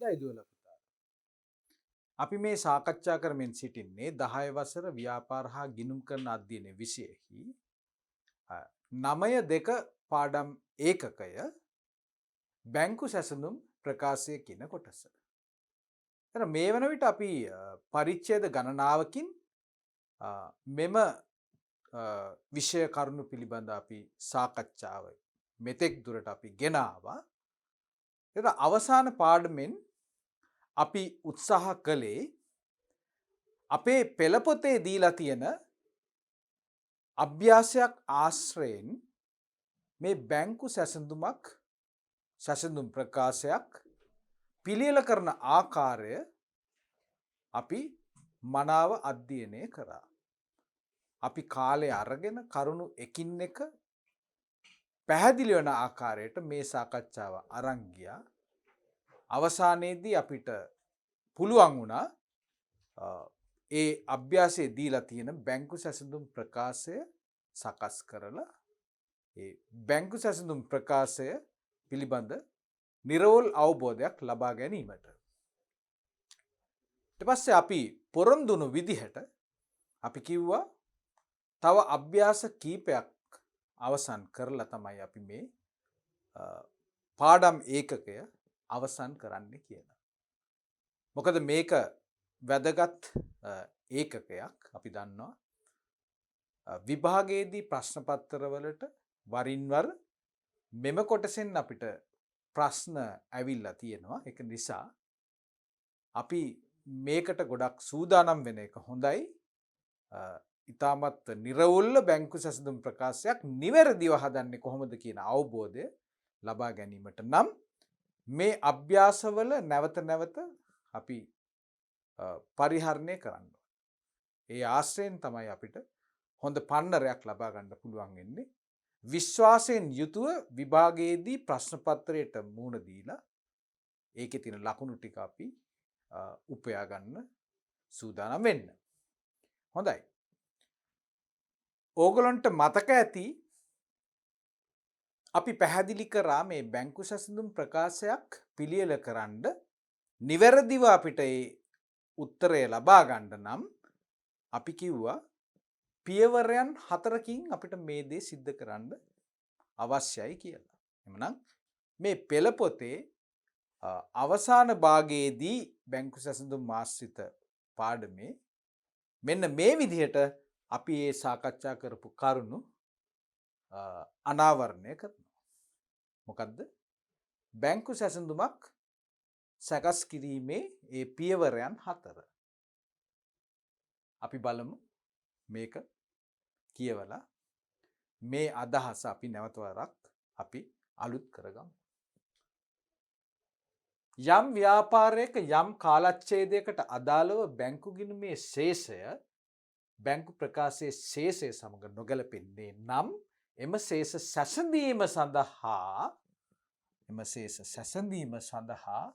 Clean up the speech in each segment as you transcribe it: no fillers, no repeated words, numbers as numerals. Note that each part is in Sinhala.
හොඳයි දුවලා පුතා. අපි මේ සාකච්ඡා කරමින් සිටින්නේ 10 වසර ව්‍යාපාර හා ගිණුම් කරන අධ්‍යයන විෂයෙහි 9.2 පාඩම් ඒකකය බැංකු සැසඳුම් ප්‍රකාශය කියන කොටස. එතන මේ වන විට අපි පරිච්ඡේද ගණනාවකින් මෙම විෂය කරුණු පිළිබඳ අපි සාකච්ඡාව මෙතෙක් දුරට අපි ගෙන ආවා. එතන අවසාන පාඩමෙන් අපි උත්සාහ කළේ අපේ පෙළපොතේ දීලා තියෙන අභ්‍යාසයක් ආශ්‍රයෙන් මේ බැංකු සැසඳුම් ප්‍රකාශයක් පිළියෙල කරන ආකාරය අපි මනාව අධ්‍යයනය කරා. අපි කාලය අරගෙන කරුණු එකින් එක පැහැදිලි වන ආකාරයට මේ සාකච්ඡාව අරන් ගියා. අවසානයේදී අපිට පුළුවන් වුණා ඒ අභ්‍යාසයේ දීලා තියෙන බැංකු සැසඳුම් ප්‍රකාශය සකස් කරලා ඒ බැංකු සැසඳුම් ප්‍රකාශය පිළිබඳ නිර්වෝල් අවබෝධයක් ලබා ගැනීමට. ඊට පස්සේ අපි පොරොන්දු වුණු විදිහට අපි කිව්වා තව අභ්‍යාස කීපයක් අවසන් කරලා තමයි අපි මේ පාඩම් ඒකකය අවසන් කරන්න කියලා. මොකද මේක වැදගත් ඒකකයක්. අපි දන්නවා විභාගයේදී ප්‍රශ්න පත්‍රවලට වරින් වර මෙම කොටසෙන් අපිට ප්‍රශ්න ඇවිල්ලා තියෙනවා. ඒක නිසා අපි මේකට ගොඩක් සූදානම් වෙන එක හොඳයි. ඉතාමත් නිර්වුල්ව බැංකු සැසඳුම් ප්‍රකාශයක් නිවැරදිව හදන්නේ කොහොමද කියන අවබෝධය ලබා ගැනීමට නම් මේ අභ්‍යාසවල නැවත නැවත අපි පරිහරණය කරන්න. ඒ ආශ්‍රයෙන් තමයි අපිට හොඳ පන්නරයක් ලබා ගන්න පුළුවන් වෙන්නේ. විශ්වාසයෙන් යුතුව විභාගයේදී ප්‍රශ්න පත්‍රයට මුහුණ දීලා ඒකේ තියෙන ලකුණු ටික අපි උපයා ගන්න සූදානම් වෙන්න. හොඳයි. ඕගලන්ට මතක ඇති අපි පැහැදිලි කරා මේ බැංකු සැසඳුම් ප්‍රකාශයක් පිළියෙල කරන්න නිවැරදිව අපිට ඒ උත්තරය ලබා ගන්න නම් අපි කිව්වා පියවරයන් 4කින් අපිට මේ දේ සිද්ධ කරන්න අවශ්‍යයි කියලා. එhmenan මේ පෙළපොතේ අවසාන භාගයේදී බැංකු සැසඳුම් ආශ්‍රිත පාඩමේ මෙන්න මේ විදිහට අපි මේ සාකච්ඡා කරපු කරුණු අනාවරණය කරනවා. මොකද්ද? බැංකු සැසඳුමක් සකස් කිරීමේ ඒ පියවරයන් 4. අපි බලමු මේක කියවලා මේ අදහස අපි නැවත වරක් අපි අලුත් කරගමු. යම් ව්‍යාපාරයක යම් කාලච්ඡේදයකට අදාළව බැංකු ගිණුමේ ශේෂය බැංකු ප්‍රකාශයේ ශේෂය සමග නොගැලපෙන්නේ නම් එම ශේෂ සැසඳීම සඳහා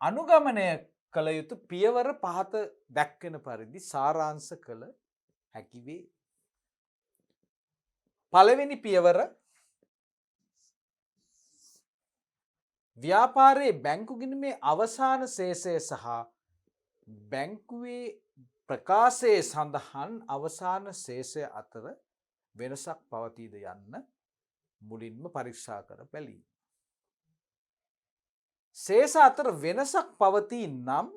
අනුගමනය කළ යුතු පියවර 5 දැක්වෙන පරිදි සාරාංශ කළ හැකි වේ. පළවෙනි පියවර ව්‍යාපාරයේ බැංකු ගිණුමේ අවසාන ශේෂය සහ බැංකුවේ ප්‍රකාශයේ සඳහන් අවසාන ශේෂය අතර වෙනසක් පවතීද යන්න මුලින්ම පරීක්ෂා කර බැලීම. ශේෂ අතර වෙනසක් පවතී නම්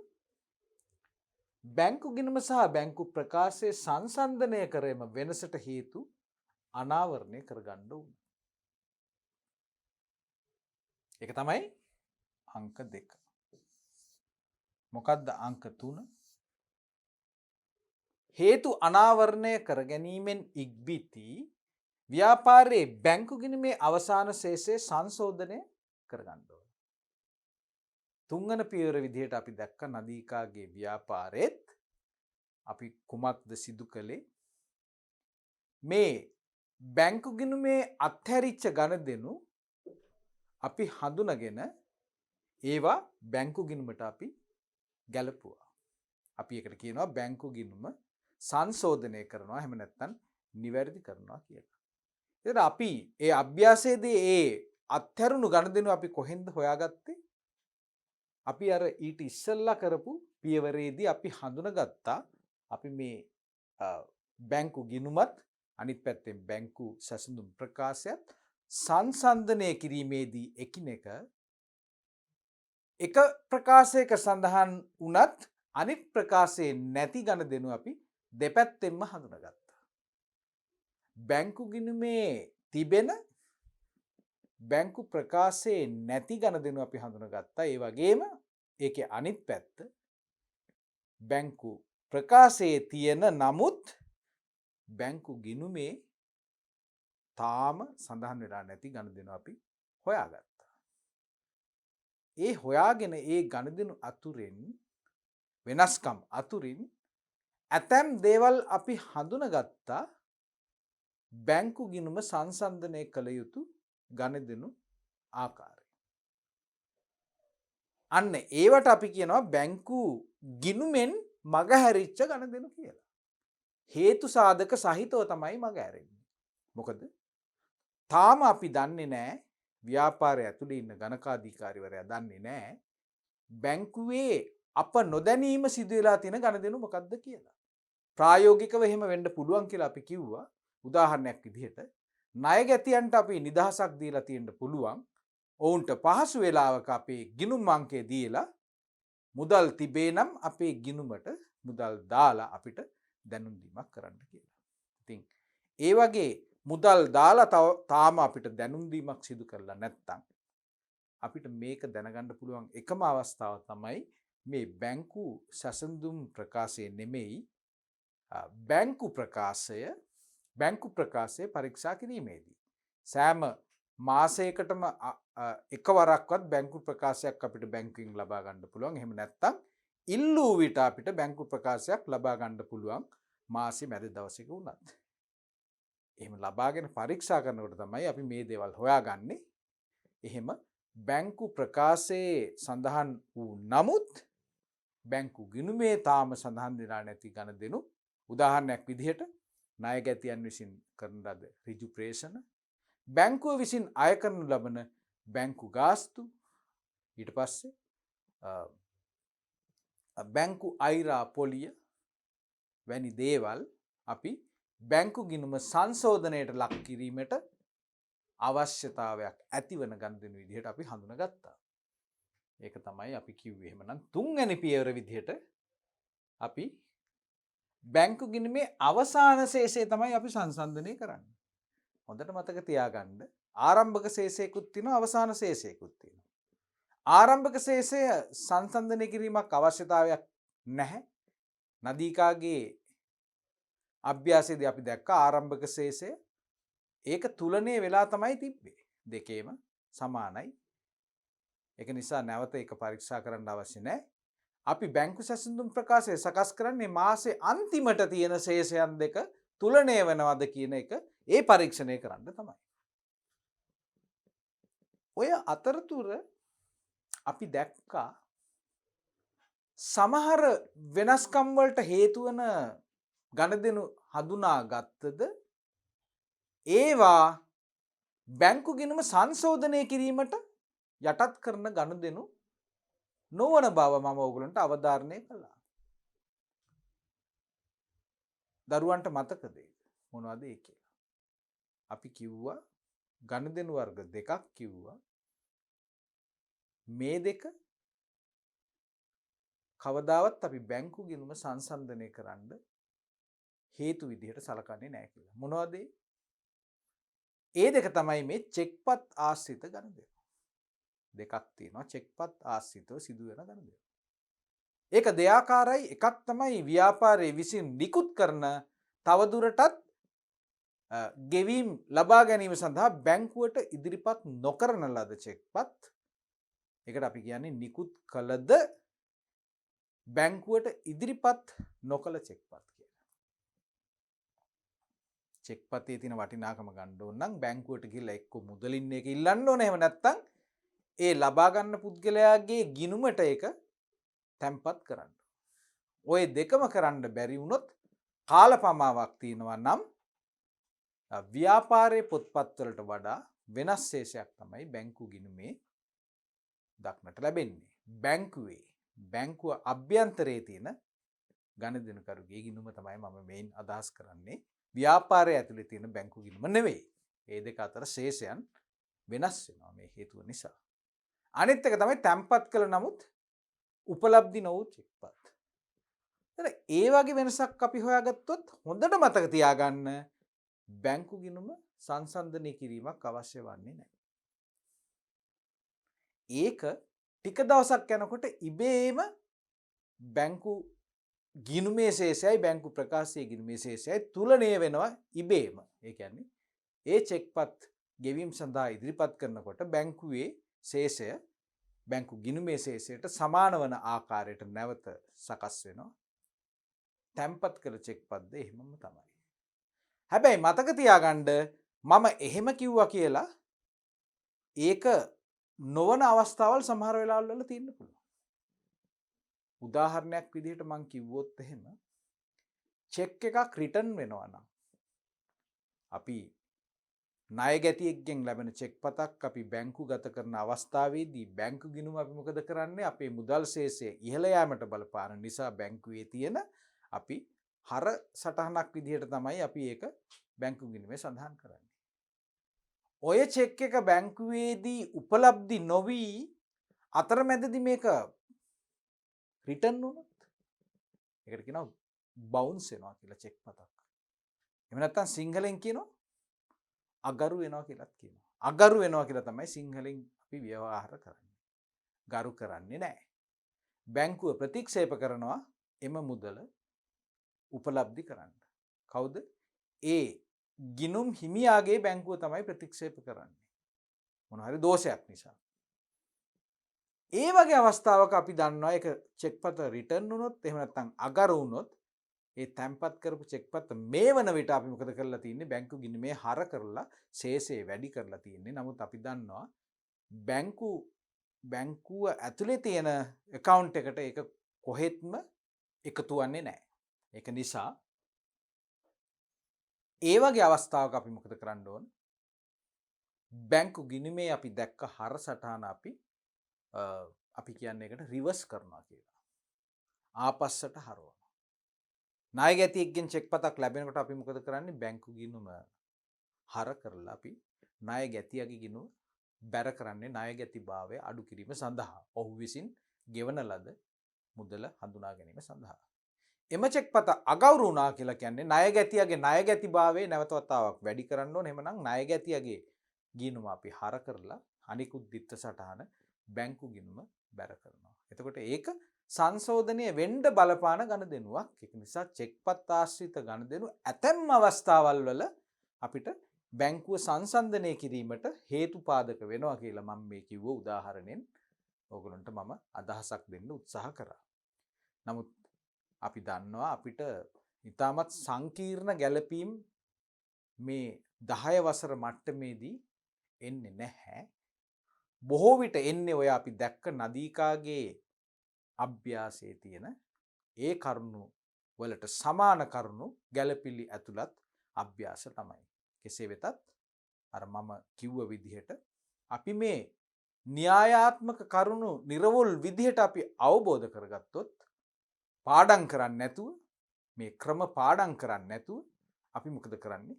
බැංකු ගිණුම සහ බැංකු ප්‍රකාශයේ සංසන්දනය කරේම වෙනසට හේතු අනාවරණය කරගන්න ඕන. ඒක තමයි අංක 2. මොකද්ද අංක 3? හේතු අනාවරණය කර ගැනීමෙන් ඉක්බිති ව්‍යාපාරයේ බැංකු ගිණුමේ අවසාන ශේෂය සංශෝධනය කරගන්න ඕන. 3 වෙනි පියවර විදිහට අපි දැක්ක නදීකාගේ ව්‍යාපාරෙත් අපි කුමක්ද සිදු කළේ? මේ බැංකු ගිණුමේ අත්හැරිච්ච ගණදෙනු අපි හඳුනගෙන ඒවා බැංකු ගිණුමට අපි ගැලපුවා. අපි ඒකට කියනවා බැංකු ගිණුම සංශෝධනය කරනවා, එහෙම නැත්නම් නිවැරදි කරනවා කියලා. එතන අපි ඒ අභ්‍යාසයේදී ඒ අත්හැරුණු ගණදෙනු අපි කොහෙන්ද හොයාගත්තේ? අපි අර ඊට ඉස්සෙල්ලා කරපු පියවරේදී අපි හඳුනගත්තා අපි මේ බැංකු ගිණුමත් අනිත් පැත්තෙන් බැංකු සැසඳුම් ප්‍රකාශයත් සංසන්දනය කිරීමේදී එකිනෙක එක ප්‍රකාශයක සඳහන් වුණත් අනිත් ප්‍රකාශයේ නැති ගනුදෙනු අපි දෙපැත්තෙන්ම හඳුනගත්තා. බැංකු ගිණුමේ තිබෙන බැංකු ප්‍රකාශයේ නැති ගනුදෙනු අපි හඳුනගත්තා. ඒ වගේම ඒකේ අනිත් පැත්ත බැංකු ප්‍රකාශයේ තියෙන නමුත් බැංකු ගිණුමේ තාම සඳහන් වෙලා නැති ගනුදෙනු අපි හොයාගත්තා. ඒ හොයාගෙන ඒ ගනුදෙනු අතුරෙන් වෙනස්කම් අතුරින් ඇතැම් දේවල් අපි හඳුනගත්තා බැංකු ගිණුම සංසන්දනය කළ යුතු ගනුදෙනු ආකාරය. අන්න ඒවට අපි කියනවා බැංකු ගිණුමෙන් මගහැරිච්ච ගනුදෙනු කියලා. හේතු සාධක සහිතව තමයි මගහැරෙන්නේ. මොකද තාම අපි දන්නේ නැහැ ව්‍යාපාරය ඇතුළේ ඉන්න ගණකාධිකාරිවරයා දන්නේ නැහැ බැංකුවේ අප නොදැනීම සිදු වෙලා තියෙන ගනුදෙනු මොකක්ද කියලා. ප්‍රායෝගිකව එහෙම වෙන්න පුළුවන් කියලා අපි කිව්වා. උදාහරණයක් විදිහට ණය ගැතියන්ට අපි නිදහසක් දීලා තියෙන්න පුළුවන්. ඔවුන්ට පහසු වෙලාවක අපේ ගිණුම් අංකය දීලා මුදල් තිබේ නම් අපේ ගිණුමට මුදල් දාලා අපිට දැනුම් දීමක් කරන්න කියලා. ඉතින් ඒ වගේ මුදල් දාලා තාම අපිට දැනුම් දීමක් සිදු කරලා නැත්නම් අපිට මේක දැනගන්න පුළුවන් එකම අවස්ථාව තමයි මේ බැංකු සැසඳුම් ප්‍රකාශය නෙමෙයි බැංකු ප්‍රකාශය පරීක්ෂා කිරීමේදී. සෑම මාසයකටම එකවරක්වත් බැංකු ප්‍රකාශයක් අපිට බැංකුවෙන් ලබා ගන්න පුළුවන්. එහෙම නැත්නම් ඉල්ලූ විට අපිට බැංකු ප්‍රකාශයක් ලබා ගන්න පුළුවන් මාසෙ මැද දවසක වුණත්. එහෙම ලබාගෙන පරීක්ෂා කරනකොට තමයි අපි මේ දේවල් හොයාගන්නේ. එහෙම බැංකු ප්‍රකාශයේ සඳහන් වූ නමුත් බැංකු ගිණුමේ තාම සඳහන් වෙලා නැති ගනුදෙනු උදාහරණයක් විදිහට ණය ගැතියන් විසින් කරන ලද ඍජු ප්‍රේෂණ බැංකුව විසින් අය කරනු ලබන බැංකු ගාස්තු ඊට පස්සේ බැංකු අයිරා පොලිය වැනි දේවල් අපි බැංකු ගිණුම සංශෝධනයට ලක් කිරීමට අවශ්‍යතාවයක් ඇතිවන ගනුදෙනු විදිහට අපි හඳුනගත්තා. ඒක තමයි අපි කිව්වේ. එහෙමනම් තුන්වැනි පියවර විදිහට අපි බැංකු ගිණුමේ අවසාන ශේෂය තමයි අපි සංසන්දනය කරන්නේ. හොඳට මතක තියාගන්න ආරම්භක ශේෂයකුත් තියෙනවා අවසාන ශේෂයකුත් තියෙනවා. ආරම්භක ශේෂය සංසන්දනය කිරීමක් අවශ්‍යතාවයක් නැහැ. නදීකාගේ අභ්‍යාසයේදී අපි දැක්ක ආරම්භක ශේෂය ඒක තුලණය වෙලා තමයි තිබ්බේ. දෙකේම සමානයි. ඒක නිසා නැවත ඒක පරීක්ෂා කරන්න අවශ්‍ය නැහැ. අපි බැංකු සැසඳුම් ප්‍රකාශය සකස් කරන්නේ මාසේ අන්තිමට තියෙන ශේෂයන් දෙක තුලණය වෙනවද කියන එක ඒ පරීක්ෂණය කරන්න තමයි. ඔය අතරතුර අපි දැක්කා සමහර වෙනස්කම් වලට හේතු වන ගනුදෙනු හඳුනා ගත්තද ඒවා බැංකු ගිණුම සංශෝධනය කිරීමට යටත් කරන ගනුදෙනු නොවන බව මම ඔයගලන්ට අවධාරණය කළා. දරුවන්ට මතකද මොනවද ඒ කියලා? අපි කිව්වා ගනුදෙනු වර්ග දෙකක් කිව්වා. මේ දෙක කවදාවත් අපි බැංකු ගිණුම සංසන්දනය කරන්න හේතු විදිහට සලකන්නේ නැහැ කියලා. මොනවද ඒ දෙක තමයි මේ චෙක්පත් ආශ්‍රිත ගනුදෙනු. දෙකක් තියෙනවා චෙක්පත් ආශ්‍රිතව සිදුවෙන ගනුදෙනු. ඒක දෙආකාරයි. එකක් තමයි ව්‍යාපාරයේ විසින් නිකුත් කරන තවදුරටත් ගෙවීම් ලබා ගැනීම සඳහා බැංකුවට ඉදිරිපත් නොකරන ලද චෙක්පත්. ඒකට අපි කියන්නේ නිකුත් කළද බැංකුවට ඉදිරිපත් නොකළ චෙක්පත් කියලා. චෙක්පතේ තියෙන වටිනාකම ගන්න ඕන නම් බැංකුවට ගිහලා එක්ක මුදලින් එක ඉල්ලන්න ඕනේ. එහෙම නැත්නම් ඒ ලබා ගන්න පුද්ගලයාගේ ගිණුමට ඒක තැන්පත් කරන්න. ওই දෙකම කරන්න බැරි වුණොත් කාලපමාවක් තියෙනවා නම් ව්‍යාපාරයේ පොත්පත් වලට වඩා වෙනස් ශේෂයක් තමයි බැංකු ගිණුමේ දක්නට ලැබෙන්නේ. බැංකුව අභ්‍යන්තරයේ තියෙන ගණදෙනුකරුගේ ගිණුම තමයි මම මේන් අදහස් කරන්නේ. ව්‍යාපාරය ඇතුලේ තියෙන බැංකු ගිණුම නෙවෙයි. ඒ දෙක අතර ශේෂයන් වෙනස් වෙනවා මේ හේතුව නිසා. අනිත් එක තමයි තැම්පත් කළ නමුත් උපලබ්ධි නොවූ චෙක්පත්. ඒ වගේ වෙනසක් අපි හොයාගත්තොත් හොඳට මතක තියාගන්න බැංකු ගිණුම සංසන්දනය කිරීමක් අවශ්‍ය වන්නේ නැහැ. ඒක ටික දවසක් යනකොට ඉබේම බැංකු ගිණුමේ ශේෂයයි බැංකු ප්‍රකාශයේ ගිණුමේ ශේෂයයි තුලණය වෙනවා ඉබේම. ඒ කියන්නේ ඒ චෙක්පත් ගෙවීම සඳහා ඉදිරිපත් කරනකොට බැංකුවේ ශේෂය බැංකු ගිණුමේ ශේෂයට සමාන වන ආකාරයට නැවත සකස් වෙනවා. තැම්පත් කළ චෙක්පත්ද එහෙමම තමයි. හැබැයි මතක තියාගන්න මම එහෙම කිව්වා කියලා ඒක නොවන අවස්ථාවල් සමහර වෙලාවල් වල තියෙන්න පුළුවන්. උදාහරණයක් විදිහට මම කිව්වොත් එහෙම චෙක් එකක් රිටර්න් වෙනවා නම් අපි ණය ගැතියෙක්ගෙන් ලැබෙන චෙක්පතක් අපි බැංකු ගත කරන අවස්ථාවේදී බැංකු ගිණුම අපි මොකද කරන්නේ? අපේ මුදල් ශේෂය ඉහළ යාමට බලපාන නිසා බැංකුවේ තියෙන අපි හර සටහනක් විදිහට තමයි අපි ඒක බැංකු ගිණුමේ සඳහන් කරන්නේ. ඔය චෙක් එක බැංකුවේදී උපලබ්ධි නොවි අතරමැදදී මේක රිටර්න් වුණොත් ඒකට කියනවා බවුන්ස් වෙනවා කියලා චෙක්පතක්. එහෙම නැත්නම් සිංහලෙන් කියනවා අගරු වෙනවා කියලාත් කියනවා. අගරු වෙනවා කියලා තමයි සිංහලෙන් අපි ව්‍යවහාර කරන්නේ. ගරු කරන්නේ නැහැ. බැංකුව ප්‍රතික්ෂේප කරනවා එම මුදල උපලබ්ධි කරන්න. කවුද? ඒ ගිණුම් හිමියාගේ බැංකුව තමයි ප්‍රතික්ෂේප කරන්නේ. මොන හරි දෝෂයක් නිසා. ඒ වගේ අවස්ථාවක අපි දන්නවා ඒක චෙක්පත රිටර්න් වුණොත් එහෙම නැත්නම් අගරු වුණොත් ඒ තැම්පත් කරපු චෙක්පත මේ වන විට අපි මොකද කරලා තියෙන්නේ? බැංකු ගිණුමේ හර කරලා ශේෂය වැඩි කරලා තියෙන්නේ. නමුත් අපි දන්නවා බැංකුව ඇතුලේ තියෙන account එකට ඒක කොහෙත්ම එකතු වෙන්නේ නැහැ. ඒක නිසා ඒ වගේ අවස්ථාවක අපි මොකද කරන්න ඕන? බැංකු ගිණුමේ අපි දැක්ක හර සටහන අපි කියන්නේ ඒකට රිවර්ස් කරනවා කියලා. ආපස්සට හරවනවා. ණය ගැතියෙක්ගෙන් චෙක්පතක් ලැබෙනකොට අපි මොකද කරන්නේ? බැංකු ගිණුම හර කරලා අපි ණය ගැතියගේ ගිණුම බැර කරන්නේ ණය ගැතිභාවය අඩු කිරීම සඳහා. ඔහු විසින් ගෙවන ලද මුදල හඳුනා ගැනීම සඳහා. එම චෙක්පත අගෞරව වුණා කියලා කියන්නේ ණය ගැතියගේ ණය ගැතිභාවය නැවත වතාවක් වැඩි කරන්න ඕනේ. එහෙමනම් ණය ගැතියගේ ගිණුම අපි හර කරලා අනිකුත් දිත්ත සටහන බැංකු ගිණුම බැර කරනවා. එතකොට ඒක සංශෝධනය වෙන්න බලපාන ගණදෙනුවක්. ඒක නිසා චෙක්පත් ආශ්‍රිත ගණදෙනු ඇතැම් අවස්ථාවල් වල අපිට බැංකුව සංසන්දනය කිරීමට හේතුපාදක වෙනවා කියලා මම මේ කිව්ව උදාහරණයෙන් ඕගොල්ලන්ට මම අදහසක් දෙන්න උත්සාහ කරා. නමුත් අපි දන්නවා අපිට ඉතාමත් සංකීර්ණ ගැළපීම් මේ 10 වසර මට්ටමේදී එන්නේ නැහැ. බොහෝ විට එන්නේ ඔය අපි දැක්ක නදීකාගේ අභ්‍යාසයේ තියෙන ඒ කරුණු වලට සමාන කරුණු ගැළපිලි ඇතුළත් අභ්‍යාස තමයි. කෙසේ වෙතත් අර මම කිව්ව විදිහට අපි මේ න්‍යායාත්මක කරුණු නිර්වුල් විදිහට අපි අවබෝධ කරගත්තොත් පාඩම් කරන්නේ නැතුව මේ ක්‍රම පාඩම් කරන්නේ නැතුව අපි මොකද කරන්නේ?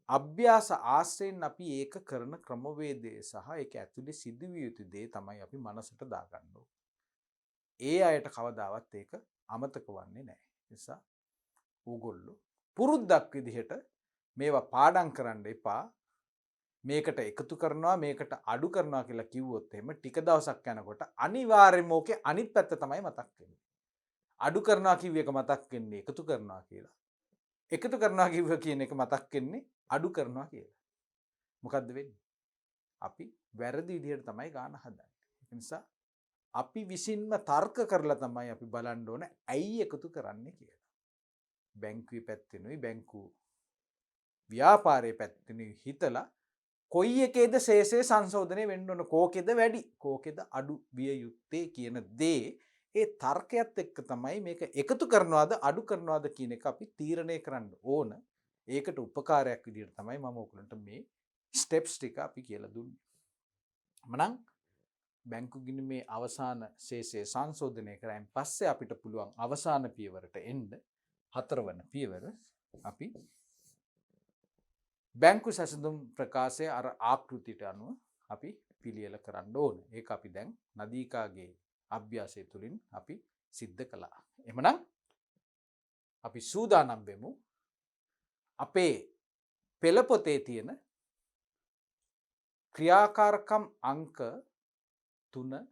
අභ්‍යාස ආශ්‍රයෙන් අපි ඒක කරන ක්‍රමවේදය සහ ඒක ඇතුලේ සිදුවිය යුතු දේ තමයි අපි මනසට දාගන්න ඕනේ. ඒ අයට කවදාවත් ඒක අමතක වන්නේ නැහැ. නිසා ඕගොල්ලෝ පුරුද්දක් විදිහට මේවා පාඩම් කරන්න එපා. මේකට එකතු කරනවා මේකට අඩු කරනවා කියලා කිව්වොත් එහෙම ටික දවසක් යනකොට අනිවාර්යයෙන්ම ඕකේ අනිත් පැත්ත තමයි මතක් වෙන්නේ. අඩු කරනවා කිව්ව එක මතක් වෙන්නේ එකතු කරනවා කියලා. එකතු කරනවා කිව්ව කියන එක මතක් වෙන්නේ අඩු කරනවා කියලා. මොකද්ද වෙන්නේ? අපි වැරදි විදිහට තමයි ගාන හදන්නේ. ඒ නිසා අපි විසින්ම තර්ක කරලා තමයි අපි බලන්න ඕන ඇයි එකතු කරන්නේ කියලා. බැංකුවේ පැත්තෙනුයි බැංකු ව්‍යාපාරයේ පැත්තෙනුයි හිතලා කොයි එකේද ශේෂය සංශෝධනය වෙන්න ඕන, කෝකෙද වැඩි කෝකෙද අඩු විය යුත්තේ කියන දේ ඒ තර්කයත් එක්ක තමයි මේක එකතු කරනවාද අඩු කරනවාද කියන එක අපි තීරණය කරන්න ඕන. ඒකට උපකාරයක් විදිහට තමයි මම ඔයගලන්ට මේ ස්ටෙප්ස් ටික අපි කියලා දුන්නේ. මනම් බැංකු ගිණුමේ අවසාන ශේෂය සංශෝධනය කරයින් පස්සේ අපිට පුළුවන් අවසාන පියවරට එන්න හතරවන පියවර අපි බැංකු සැසඳුම් ප්‍රකාශය අර ආකෘතියට අනුව අපි පිළියෙල කරන්න ඕන. ඒක අපි දැන් නදීකාගේ අභ්‍යාසය තුළින් අපි සිද්ධ කළා. එමනම් අපි සූදානම් වෙමු අපේ පෙළපොතේ තියෙන ක්‍රියාකාරකම් අංක 3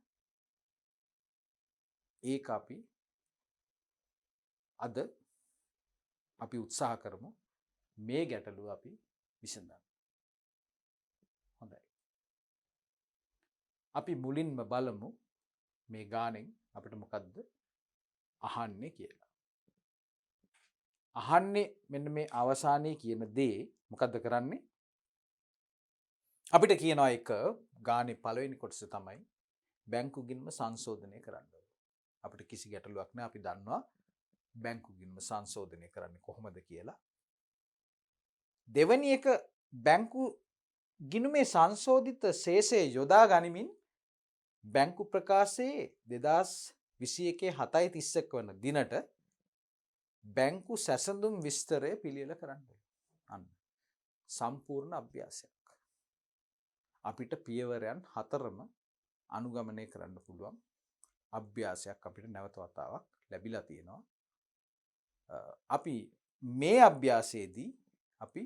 ඒක අපි අද අපි උත්සාහ කරමු මේ ගැටලුව අපි විසඳන්න. හොඳයි. අපි මුලින්ම බලමු මේ ගානෙන් අපිට මොකද්ද අහන්නේ කියලා. අහන්නේ මෙන්න මේ අවසානයේ කියන දේ මොකද්ද කරන්නේ? අපිට කියනවා එක ගානේ පළවෙනි කොටස තමයි බැංකු ගිණුම සංශෝධනය කරන්න. අපිට කිසි ගැටලුවක් නැහැ. අපි දන්නවා බැංකු ගිණුම සංශෝධනය කරන්නේ කොහොමද කියලා. දෙවැනි එක බැංකු ගිණුමේ සංශෝධිත ශේෂය යොදා ගනිමින් බැංකු ප්‍රකාශයේ 2021 7:31 වන දිනට බැංකු සැසඳුම් විස්තරය පිළියෙල කරන්න. අන්න සම්පූර්ණ අභ්‍යාසයක්. අපිට පියවරයන් 4ම අනුගමනය කරන්න පුළුවන් අභ්‍යාසයක් අපිට නැවත වතාවක් ලැබිලා තියෙනවා. අපි මේ අභ්‍යාසයේදී අපි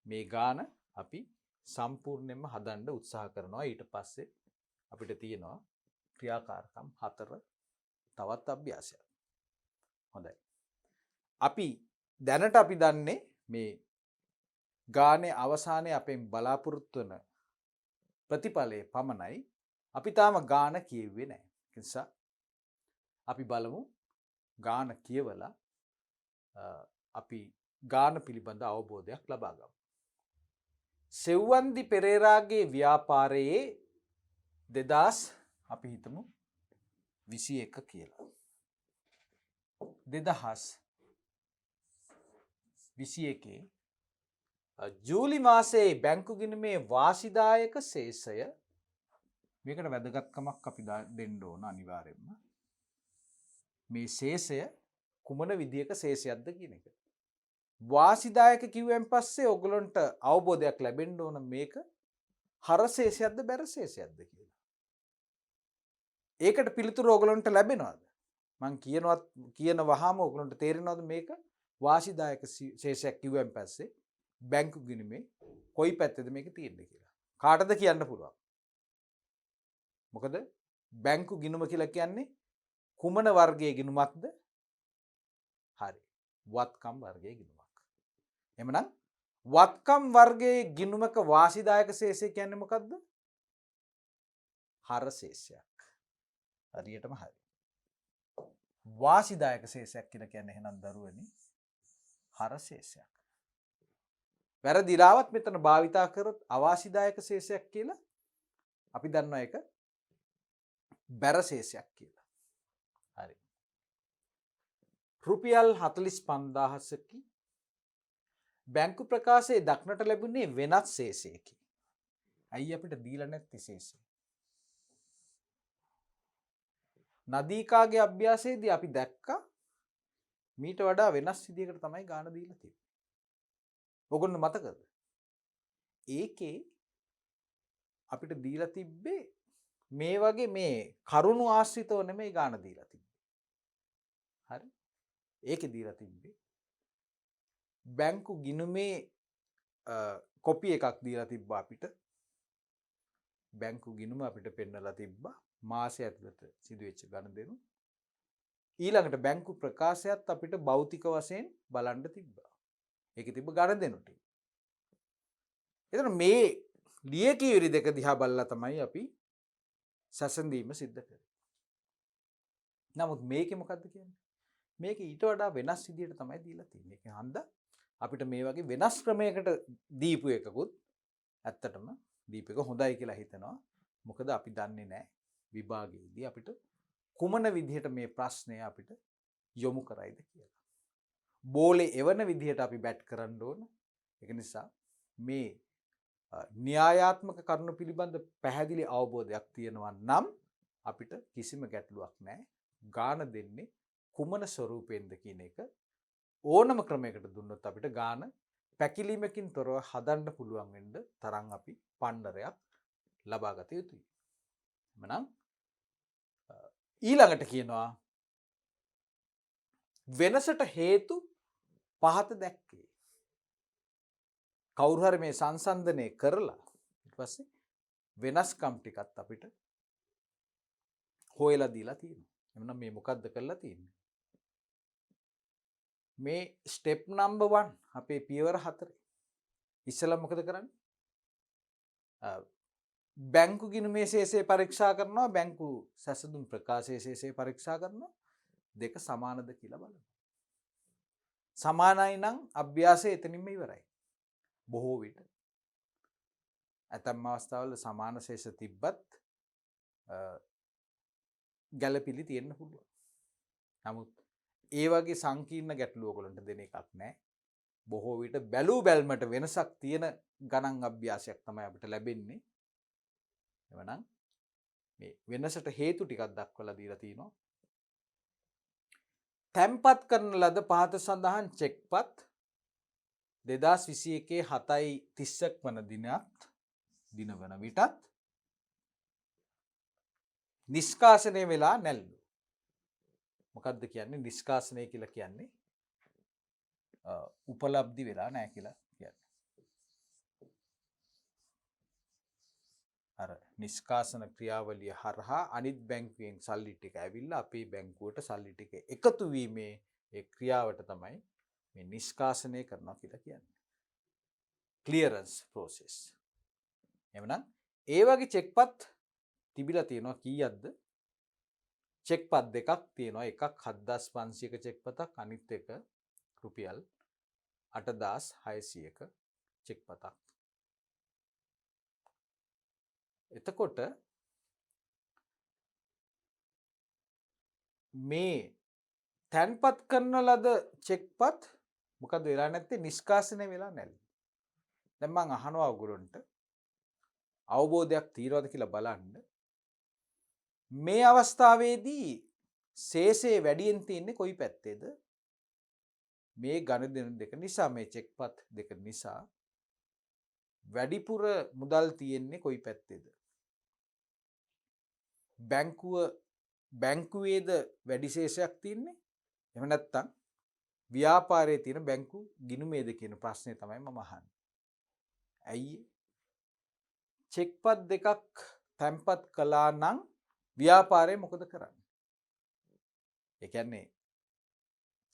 මේ ගාන අපි සම්පූර්ණයෙන්ම හදන්න උත්සාහ කරනවා. ඊට පස්සේ අපිට තියෙනවා ක්‍රියාකාරකම් 4 තවත් අභ්‍යාසයක්. හොඳයි. අපි දැනට අපි දන්නේ මේ ගානේ අවසානයේ අපෙන් බලාපොරොත්තු වන ප්‍රතිඵලයේ පමණයි. අපි තාම ගාන කියෙව්වේ නැහැ. ඒ නිසා අපි බලමු ගාන කියවලා අපි ගාන පිළිබඳ අවබෝධයක් ලබා ගමු. සෙව්වන්දි පෙරේරාගේ ව්‍යාපාරයේ 2000 අපි හිතමු 21 කියලා. 2021 ජූලි මාසයේ බැංකු ගිණුමේ වාසිදායක ශේෂය මේකට වැදගත්කමක් අපි දෙන්න ඕන අනිවාර්යයෙන්ම. මේ ශේෂය කුමන විදියක ශේෂයක්ද කියන එක. වාසිදායක කිව්වෙන් පස්සේ ඔයගලන්ට අවබෝධයක් ලැබෙන්න ඕන මේක හර ශේෂයක්ද බැර ශේෂයක්ද කියලා. ඒකට පිළිතුරු ඔයගලන්ට ලැබෙනවද? මං කියන වහාම ඔයගලන්ට තේරෙනවද මේක වාසිදායක ශේෂයක් කිව්වෙන් පස්සේ බැංකු ගිණුමේ කොයි පැත්තේද මේක තියෙන්නේ කියලා. කාටද කියන්න පුළුවන්? මොකද බැංකු ගිණුම කියලා කියන්නේ කුමන වර්ගයේ ගිණුමක්ද? හරි. වත්කම් වර්ගයේ ගිණුමක්. එhmenan වත්කම් වර්ගයේ ගිණුමක වාසිදායක ශේෂය කියන්නේ මොකද්ද? හර ශේෂයක්. හරියටම හරි. වාසිදායක ශේෂයක් කියලා කියන්නේ එහෙනම් දරුවනි හර ශේෂයක්. වැරදිලාවත් මෙතන භාවිතා කරොත් අවාසිදායක ශේෂයක් කියලා අපි දන්නවා ඒක බැර ශේෂයක් කියලා. හරි. රුපියල් 45000කි බැංකු ප්‍රකාශයේ දක්නට ලැබුණේ වෙනත් ශේෂයකි. අයි අපිට දීලා නැති ශේෂය. නදීකාගේ අභ්‍යාසයේදී අපි දැක්කා මීට වඩා වෙනස් විදියකට තමයි ගාන දීලා තියෙන්නේ. ඔයගොල්ලෝ මතකද? ඒකේ අපිට දීලා තිබ්බේ මේ වගේ මේ කරුණු ආශ්‍රිතව නෙමෙයි ගාන දීලා තිබ්බේ. හරි? ඒකේ දීලා තිබ්බේ බැංකු ගිණුමේ කොපි එකක් දීලා තිබ්බා අපිට. බැංකු ගිණුම අපිට පෙන්නලා තිබ්බා මාසය ඇතුළත සිදුවෙච්ච ගනුදෙනු. ඊළඟට බැංකු ප්‍රකාශයත් අපිට භෞතික වශයෙන් බලන්න තිබ්බා. ඒකේ තිබ්බ ගනුදෙනු ටික. එතන මේ ලියකියවිලි දෙක දිහා බලලා තමයි අපි සැසඳීම සිද්ධ කරේ. නමුත් මේකේ මොකද්ද කියන්නේ? මේක ඊට වඩා වෙනස් විදියට තමයි දීලා තියෙන්නේ. ඒක හන්ද අපිට මේ වගේ වෙනස් ක්‍රමයකට දීපු එකකුත් ඇත්තටම දීපක හොඳයි කියලා හිතනවා. මොකද අපි දන්නේ නැහැ විභාගයේදී අපිට කුමන විදිහට මේ ප්‍රශ්නය අපිට යොමු කරයිද කියලා. බෝලේ එවන විදිහට අපි බැට් කරන්න ඕන. ඒක නිසා මේ න්‍යායාත්මක කරුණු පිළිබඳ පැහැදිලි අවබෝධයක් තියෙනවා නම් අපිට කිසිම ගැටලුවක් නැහැ. ගාන දෙන්නේ කුමන ස්වරූපයෙන්ද කියන එක ඕනම ක්‍රමයකට දුන්නොත් අපිට ගාන පැකිලීමකින් තොරව හදන්න පුළුවන් වෙන්න තරම් අපි පණ්ඩරයක් ලබා ගත යුතුයි. එමනම් ඊළඟට කියනවා වෙනසට හේතු පහත දැක්කේ. කවුරු හරි මේ සංසන්දනය කරලා ඊට පස්සේ වෙනස්කම් ටිකත් අපිට හොයලා දීලා තියෙනවා. එමනම් මේ මොකද්ද කරලා තියෙන්නේ? මේ ස්ටෙප් නම්බර් 1 අපේ පියවර 4. ඉස්සෙල්ලා මොකද කරන්නේ? බැංකු ගිණුමේ ශේෂය පරීක්ෂා කරනවා, බැංකු සැසඳුම් ප්‍රකාශයේ ශේෂය පරීක්ෂා කරනවා. දෙක සමානද කියලා බලනවා. සමානයි නම් අභ්‍යාසය එතනින්ම ඉවරයි. බොහෝ විට ඇතැම් අවස්ථාවල සමාන ශේෂ තිබ්බත් ගැළපිලි තියෙන්න පුළුවන්. නමුත් ඒ වගේ සංකීර්ණ ගැටලු ඔයගොල්ලන්ට දෙන එකක් නැහැ. බොහෝ විට බැලූ බැල්මට වෙනසක් තියෙන ගණන් අභ්‍යාසයක් තමයි අපිට ලැබෙන්නේ. එවනම් මේ වෙනසට හේතු ටිකක් දක්වලා දීලා තිනවා. තැන්පත් කරන ලද පහත සඳහන් චෙක්පත් 2021 7:30ක් වන දින වන විටත් නිෂ්කාශනය වෙලා නැල්ලු. මොකක්ද කියන්නේ නිෂ්කාශනය කියලා කියන්නේ? උපලබ්ධි වෙලා නැහැ කියලා කියන්නේ. අර නිෂ්කාශන ක්‍රියාවලිය හරහා අනිත් බැංකුවෙන් සල්ලි ටික ඇවිල්ලා අපේ බැංකුවට සල්ලි ටික එකතු වීමේ ඒ ක්‍රියාවට තමයි මේ නිෂ්කාශනය කරනවා කියලා කියන්නේ. Clearance process. එවනම් ඒ වගේ චෙක්පත් තිබිලා තියෙනවා කීයක්ද? චෙක්පත් දෙකක් තියෙනවා. එකක් 7500ක චෙක්පතක්, අනිත් එක රුපියල් 8600ක චෙක්පතක්. එතකොට මේ තැන්පත් කරන ලද චෙක්පත් මොකද වෙලා නැත්තේ? නිෂ්කාශනය වෙලා නැල්ල. දැන් මම අහනවා ඔයගොල්ලන්ට අවබෝධයක් තියනවද කියලා බලන්න. මේ අවස්ථාවේදී ශේෂය වැඩියෙන් තියෙන්නේ කොයි පැත්තේද? මේ ගණදෙනු දෙක නිසා, මේ චෙක්පත් දෙක නිසා වැඩිපුර මුදල් තියෙන්නේ කොයි පැත්තේද? බැංකුවේද වැඩි ශේෂයක් තියෙන්නේ? එහෙම නැත්නම් ව්‍යාපාරයේ තියෙන බැංකු ගිණුමේද කියන ප්‍රශ්නේ තමයි මම අහන්නේ. ඇයි? චෙක්පත් දෙකක් තැන්පත් කළා නම් ව්‍යාපාරය මොකද කරන්නේ? ඒ කියන්නේ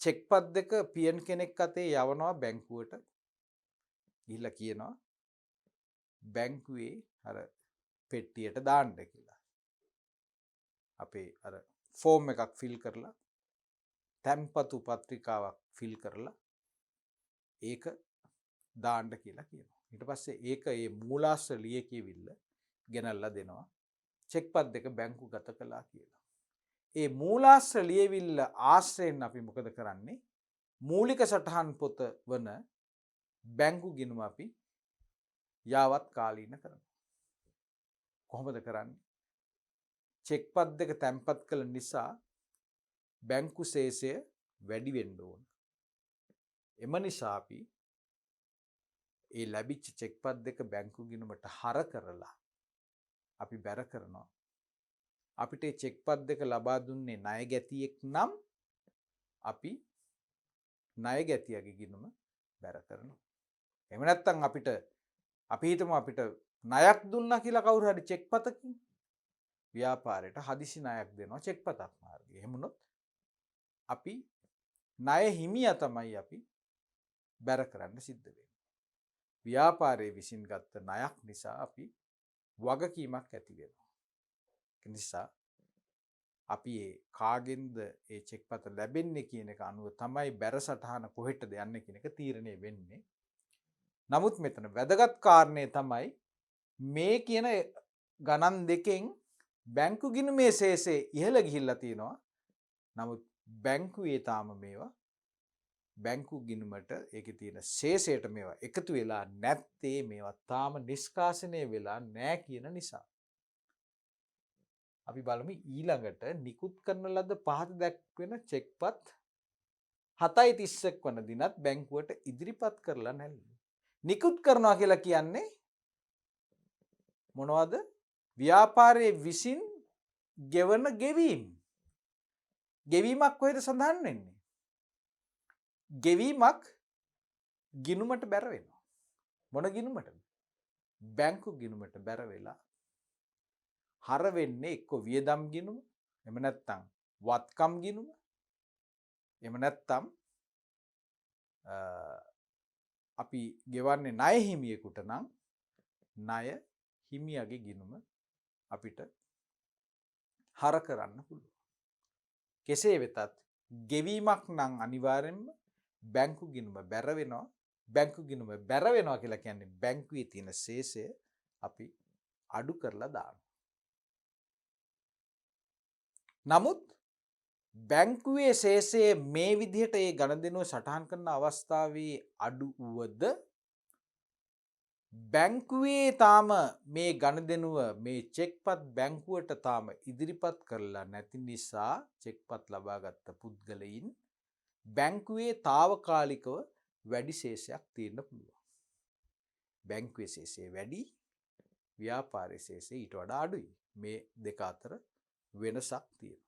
චෙක්පත් දෙක පියන් කෙනෙක් අතේ යවනවා බැංකුවට. ගිහිල්ලා කියනවා බැංකුවේ අර පෙට්ටියට දාන්න කියලා. අපේ අර ෆෝම් එකක් ෆිල් කරලා තැන්පතු පත්‍රිකාවක් ෆිල් කරලා ඒක දාන්න කියලා කියනවා. ඊට පස්සේ ඒක ඒ මූලාශ්‍ර ලියකියවිල්ල ගෙනල්ලා දෙනවා. චෙක්පත් දෙක බැංකු ගත කළා කියලා. ඒ මූලාශ්‍ර ලියවිල්ල ආශ්‍රයෙන් අපි මොකද කරන්නේ? මූලික සටහන් පොත වන බැංකු ගිණුම අපි යාවත් කාලීන කරනවා. කොහොමද කරන්නේ? චෙක්පත් දෙක තැන්පත් කළ නිසා බැංකු ශේෂය වැඩි වෙන්න ඕන. එම නිසා අපි ඒ ලැබිච්ච චෙක්පත් දෙක බැංකු ගිණුමට හර කරලා අපි බැර කරනවා. අපිට මේ චෙක්පත් දෙක ලබා දුන්නේ ණය ගැතියෙක් නම් අපි ණය ගැතියගේ ගිණුම බැර කරනවා. එහෙම නැත්නම් අපි හිතමු අපිට ණයක් දුන්නා කියලා කවුරු හරි චෙක්පතකින් ව්‍යාපාරයට හදිසි ණයක් දෙනවා චෙක්පතක් මාර්ගයේ. එහෙම වුණොත් අපි ණය හිමියා තමයි අපි බැර කරන්න සිද්ධ වෙන්නේ. ව්‍යාපාරයේ විසින් ගත්ත ණයක් නිසා අපි වගකීමක් ඇති වෙනවා. ඒ නිසා අපි කාගෙන්ද ඒ චෙක්පත ලැබෙන්නේ කියන එක අනුව තමයි බැර සටහන කොහෙටද යන්නේ කියන එක තීරණය වෙන්නේ. නමුත් මෙතන වැදගත් කාරණේ තමයි මේ කියන ගණන් දෙකෙන් බැංකු ගිණුමේ ශේෂය ඉහළ ගිහිල්ලා තියෙනවා. නමුත් බැංකුවේ තාම මේවා බැංකු ගිණුමට ඒකේ තියෙන ශේෂයට මේවා එකතු වෙලා නැත්තේ මේවා තාම නිෂ්කාශනය වෙලා නැහැ කියන නිසා. අපි බලමු ඊළඟට නිකුත් කරන ලද පහත දැක්වෙන චෙක්පත් 7:30ක් වන දිනත් බැංකුවට ඉදිරිපත් කරලා නැහැ. නිකුත් කරනවා කියලා කියන්නේ මොනවද? ව්‍යාපාරයේ විසින් ගෙවන ගෙවීම්. ගෙවීමක් කොහෙද සඳහන් වෙන්නේ? ගෙවීමක් ගිණුමට බැර වෙනවා. මොන ගිණුමටද? බැංකු ගිණුමට බැර වෙලා හර වෙන්නේ එක්ක වියදම් ගිණුම, එහෙම නැත්නම් වත්කම් ගිණුම, එහෙම නැත්නම් අපි ගෙවන්නේ ණය හිමියෙකුට නම් ණය හිමියාගේ ගිණුම අපිට හර කරන්න පුළුවන්. කෙසේ වෙතත් ගෙවීමක් නම් අනිවාර්යෙන්ම බැංකු ගිණුම බැර වෙනවා. බැංකු ගිණුම බැර වෙනවා කියලා කියන්නේ බැංකුවේ තියෙන ශේෂය අපි අඩු කරලා දානවා. නමුත් බැංකුවේ ශේෂයේ මේ විදිහට ඒ ගණදෙනුව සටහන් කරන අවස්ථාවේ අඩු වුවද බැංකුවේ තාම මේ ගණදෙනුව මේ චෙක්පත් බැංකුවට තාම ඉදිරිපත් කරලා නැති නිසා චෙක්පත් ලබාගත් පුද්ගලයින් බැංකුවේ తాවකාලිකව වැඩි ශේෂයක් තියෙන්න පුළුවන්. බැංකුවේ ශේෂය වැඩි, ව්‍යාපාරයේ ශේෂය ඊට වඩා අඩුයි. මේ දෙක අතර වෙනසක් තියෙනවා.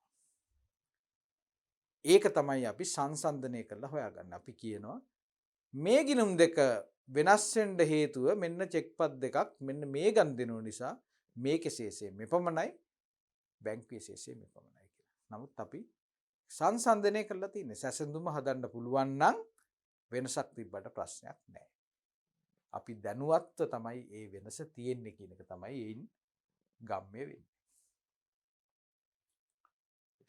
ඒක තමයි අපි සංසන්දනය කරලා හොයාගන්න. අපි කියනවා මේ ගිණුම් දෙක වෙනස් වෙන්න හේතුව මෙන්න චෙක්පත් දෙකක් මෙන්න මේ ගණදෙනුව නිසා මේකේ ශේෂය මෙපමණයි, බැංකුවේ ශේෂය මෙපමණයි කියලා. නමුත් අපි සංසන්දනය කරලා තියෙන්නේ සැසඳුම හදන්න පුළුවන් නම් වෙනසක් තිබ්බට ප්‍රශ්නයක් නැහැ. අපි දැනුවත්ව තමයි ඒ වෙනස තියෙන්නේ කියන එක තමයි ඒයින් ගම්ම්‍ය වෙන්නේ.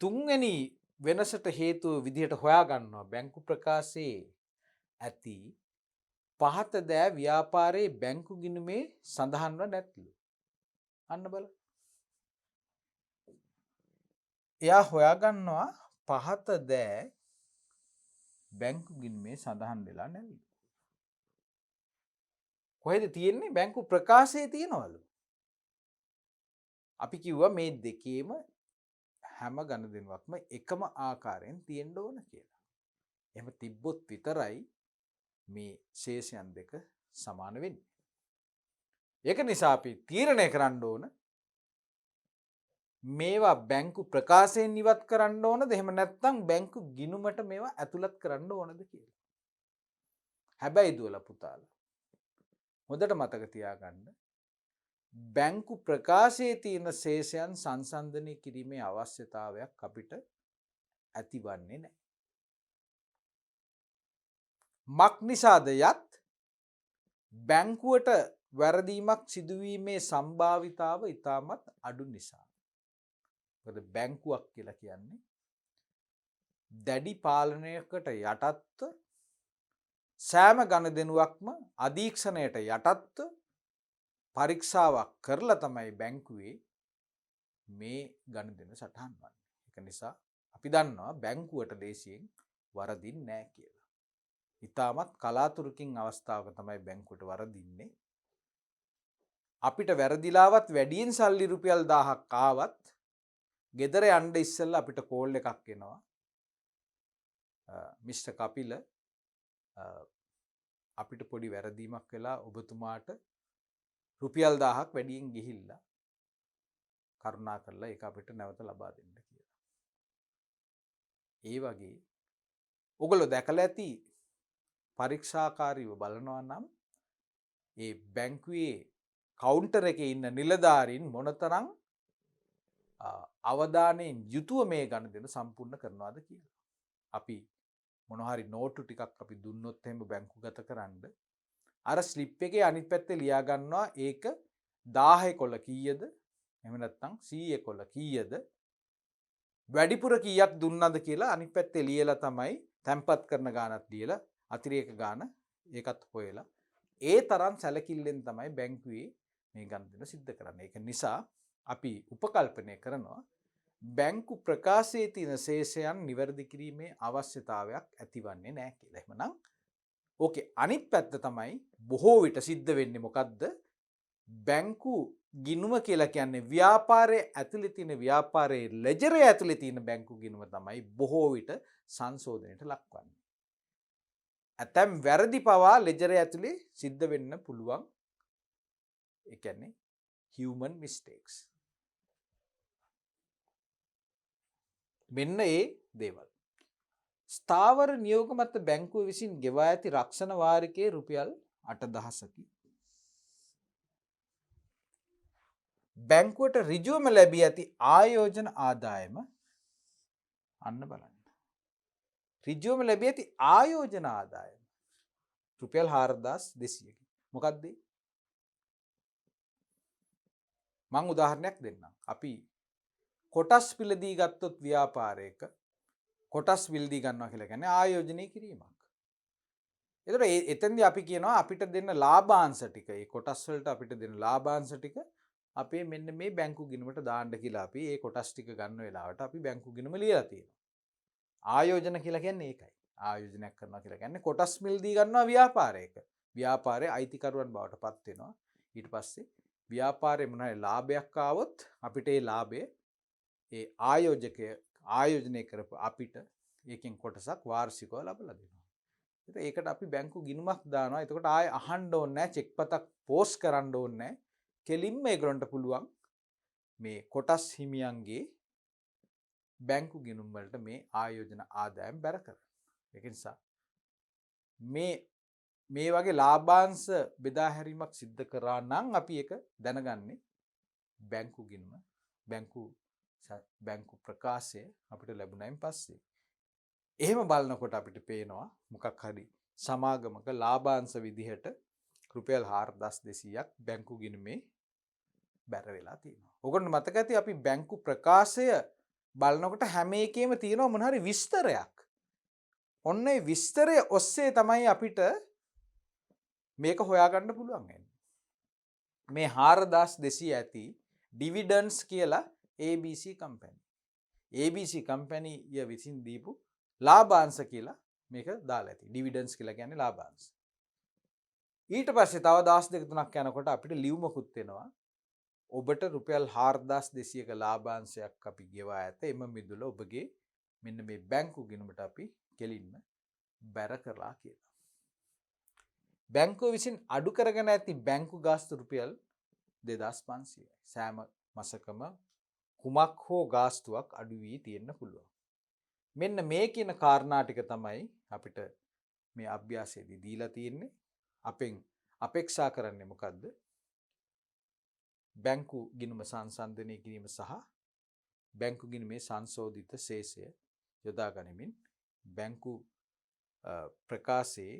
තුන්වෙනි වෙනසට හේතුව විදිහට හොයාගන්නවා බැංකු ප්‍රකාශයේ ඇති පහත දෑ ව්‍යාපාරයේ බැංකු ගිණුමේ සඳහන්ව නැත්ලු. අන්න බලන්න. එයා හොයාගන්නවා පහත දෑ බැංකු ගිණුමේ සඳහන් වෙලා නැවිලු. කොහෙද තියෙන්නේ? බැංකු ප්‍රකාශයේ තියෙනවලු. අපි කිව්වා මේ දෙකේම හැම ගණදෙනුවක්ම එකම ආකාරයෙන් තියෙන්න ඕන කියලා. එහෙම තිබ්බොත් විතරයි මේ ශේෂයන් දෙක සමාන වෙන්නේ. ඒක නිසා අපි තීරණය කරන්න ඕන මේවා බැංකු ප්‍රකාශයෙන් ඉවත් කරන්න ඕනද එහෙම නැත්නම් බැංකු ගිණුමට මේවා ඇතුළත් කරන්න ඕනද කියලා. හැබැයි දුවලා පුතාලා හොඳට මතක තියාගන්න බැංකු ප්‍රකාශයේ තියෙන ශේෂයන් සංසන්දනය කිරීමේ අවශ්‍යතාවයක් අපිට ඇතිවන්නේ නැහැ. මක් නිසාද යත් බැංකුවට වැරදීමක් සිදුවීමේ සම්භාවිතාව ඉතාමත් අඩු නිසා. මොකද බැංකුවක් කියලා කියන්නේ දැඩි පාලනයකට යටත්ව සෑම ගණදෙනුවක්ම අධීක්ෂණයට යටත්ව පරීක්ෂාවක් කරලා තමයි බැංකුවේ මේ ගණදෙනු සටහන් වන්නේ. ඒක නිසා අපි දන්නවා බැංකුවට ලේසියෙන් වරදින්නේ නැහැ කියලා. ඉතාමත් කලාතුරකින් අවස්ථාවක තමයි බැංකුවට වරදින්නේ. අපිට වැරදිලාවත් වැඩියෙන් සල්ලි රුපියල් 1000ක් ආවත් ගෙදර යන්න ඉස්සෙල්ලා අපිට කෝල් එකක් එනවා. මිස්ටර් කපිල අපිට පොඩි වැරදීමක් වෙලා ඔබතුමාට රුපියල් 1000ක් වැඩියෙන් ගිහිල්ලා කරුණා කරලා ඒක අපිට නැවත ලබා දෙන්න කියලා. ඒ වගේ ඔයගොල්ලෝ දැකලා ඇති පරීක්ෂාකාරීව බලනවා නම් ඒ බැංකුවේ කවුන්ටර් එකේ ඉන්න නිලධාරීන් මොනතරම් අවධානයෙන් යුතුව මේ ගණදෙනු සම්පූර්ණ කරනවාද කියලා. අපි මොන හරි නෝට්ටු ටිකක් අපි දුන්නොත් එහෙම බැංකුගත කරන්න අර ස්ලිප් එකේ අනිත් පැත්තේ ලියා ගන්නවා ඒක 1000 කොළ කීයද එහෙම නැත්නම් 100 කොළ කීයද වැඩිපුර කීයක් දුන්නද කියලා අනිත් පැත්තේ ලියලා තමයි තැම්පත් කරන ගානක් ලියලා අතිරේක ගාන ඒකත් හොයලා ඒ තරම් සැලකිල්ලෙන් තමයි බැංකුවේ මේ ගණදෙනු සිද්ධ කරන්නේ. ඒක නිසා අපි උපකල්පනය කරනවා බැංකු ප්‍රකාශයේ තියෙන ශේෂයන් නිවැරදි කිරීමේ අවශ්‍යතාවයක් ඇතිවන්නේ නැහැ කියලා. එහෙමනම් ඕකේ අනිත් පැත්ත තමයි බොහෝ විට සිද්ධ වෙන්නේ මොකද්ද? බැංකු ගිණුම කියලා කියන්නේ ව්‍යාපාරයේ ඇතුලේ තියෙන ව්‍යාපාරයේ ලෙජරේ ඇතුලේ තියෙන බැංකු ගිණුම තමයි බොහෝ විට සංශෝධනයට ලක්වන්නේ. ඇතැම් වැරදි පවා ලෙජරේ ඇතුලේ සිද්ධ වෙන්න පුළුවන්. ඒ කියන්නේ human mistakes. මෙන්න ඒ දේවල්. ස්ථාවර නියෝග මත බැංකුව විසින් ගෙවා ඇති රක්ෂණ වාරිකයේ රුපියල් 8,000කි. බැංකුවට ඍජුවම ලැබී ඇති ආයෝජන ආදායම අන්න බලන්න. ඍජුවම ලැබී ඇති ආයෝජන ආදායම රුපියල් 4,200කි. මොකක්ද? මම උදාහරණයක් දෙන්නම්. අපි කොටස් පිළදී ගත්තොත් ව්‍යාපාරයක කොටස් විල්දී ගන්නවා කියලා කියන්නේ ආයෝජනය කිරීමක්. එතකොට එතෙන්දී අපි කියනවා අපිට දෙන්න ලාභාංශ ටික, ඒ කොටස් වලට අපිට දෙන ලාභාංශ ටික අපේ මෙන්න මේ බැංකු ගිණුමට දාන්න කියලා අපි ඒ කොටස් ටික ගන්න වෙලාවට අපි බැංකු ගිණුම ලියලා තියෙනවා. ආයෝජන කියලා කියන්නේ ඒකයි. ආයෝජනයක් කරනවා කියලා කියන්නේ කොටස් මිල්දී ගන්නවා ව්‍යාපාරයක. ව්‍යාපාරයේ අයිතිකරුවන් බවට පත් වෙනවා. ඊට පස්සේ ව්‍යාපාරයේ මොන හරි ලාභයක් ආවොත් අපිට ඒ ලාභය ඒ ආයෝජනය කරපු අපිට ඒකෙන් කොටසක් වාර්ෂිකව ලබලා දෙනවා. ඒකට අපි බැංකු ගිණුමක් දානවා. එතකොට ආයෙ අහන්න ඕනේ නැහැ, චෙක් පතක් පෝස්ට් කරන්න ඕනේ නැහැ. කෙලින්ම ඒගොල්ලන්ට පුළුවන් මේ කොටස් හිමියන්ගේ බැංකු ගිණුම් වලට මේ ආයෝජන ආදායම් බැර කරන්න. ඒක නිසා මේ වගේ ලාභාංශ බෙදා හැරීමක් සිද්ධ කරා නම් අපි ඒක දැනගන්නේ බැංකු ගිණුම බැංකු ප්‍රකාශය අපිට ලැබුණයින් පස්සේ. එහෙම බලනකොට අපිට පේනවා මොකක් හරි සමාගමක ලාභාංශ විදිහට රුපියල් 4,200ක් බැංකු ගිණුමේ බැර වෙලා තියෙනවා. ඔයගොල්ලෝ මතක ඇති අපි බැංකු ප්‍රකාශය බලනකොට හැම එකේම තියෙනවා මොන හරි විස්තරයක්. ඔන්න ඒ විස්තරය ඔස්සේ තමයි අපිට මේක හොයාගන්න පුළුවන් වෙන්නේ. මේ 4,200 ඇති ඩිවිඩන්ඩ්ස් කියලා ABC කම්පැනි. ABC කම්පැනි ය විසින් දීපු ලාභාංශ කියලා මේක දාලා ඇති. ඩිවිඩන්ඩ්ස් කියලා කියන්නේ ලාභාංශ. ඊට පස්සේ තව දවස් දෙක තුනක් යනකොට අපිට ලියුමකුත් එනවා. ඔබට රුපියල් 4,200ක ලාභාංශයක් අපි ගෙවා ඇත. එම මිදුල ඔබගේ මෙන්න මේ බැංකු ගිණුමට අපි කෙලින්ම බැර කරලා කියලා. බැංකුව විසින් අඩු කරගෙන ඇති බැංකු ගාස්තු රුපියල් 2,500යි. සෑම මාසකම කුමක් හෝ ගාස්තුවක් අඩු වී තියෙන්න පුළුවන්. මෙන්න මේ කියන කාරණා ටික තමයි අපිට මේ අභ්‍යාසයේදී දීලා තියෙන්නේ. අපෙන් අපේක්ෂා කරන්නේ මොකද්ද? බැංකු ගිණුම සංසන්දනය කිරීම සහ බැංකු ගිණුමේ සංශෝධිත ශේෂය යොදා ගනිමින් බැංකු ප්‍රකාශයේ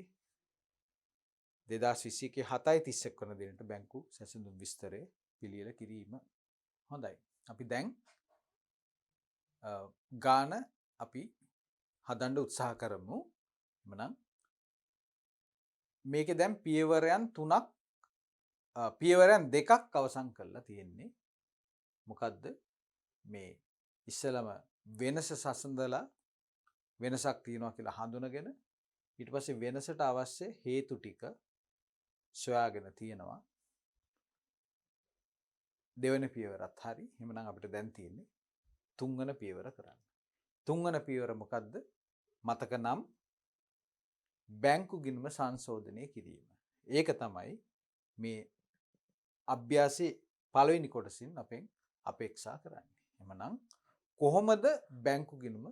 2021 7:31 වන දිනට බැංකු සැසඳුම් විස්තරය පිළියෙල කිරීම හොඳයි. අපි දැන් ගාන අපි හදන්න උත්සාහ කරමු. එමනම් මේකේ දැන් පියවරයන් දෙකක් අවසන් කරලා තියෙන්නේ. මොකද්ද? මේ ඉස්සලම වෙනස සසඳලා වෙනසක් තියෙනවා කියලා හඳුනගෙන ඊට පස්සේ වෙනසට අවශ්‍ය හේතු ටික සොයාගෙන තියෙනවා. දෙවෙනි පියවරත් හරි. එහෙනම් අපිට දැන් තියෙන්නේ තුන්වන පියවර කරන්න. තුන්වන පියවර මොකද්ද? මතක නම් බැංකු ගිණුම සංශෝධනය කිරීම. ඒක තමයි මේ අභ්‍යාසයේ පළවෙනි කොටසින් අපෙන් අපේක්ෂා කරන්නේ. එහෙනම් කොහොමද බැංකු ගිණුම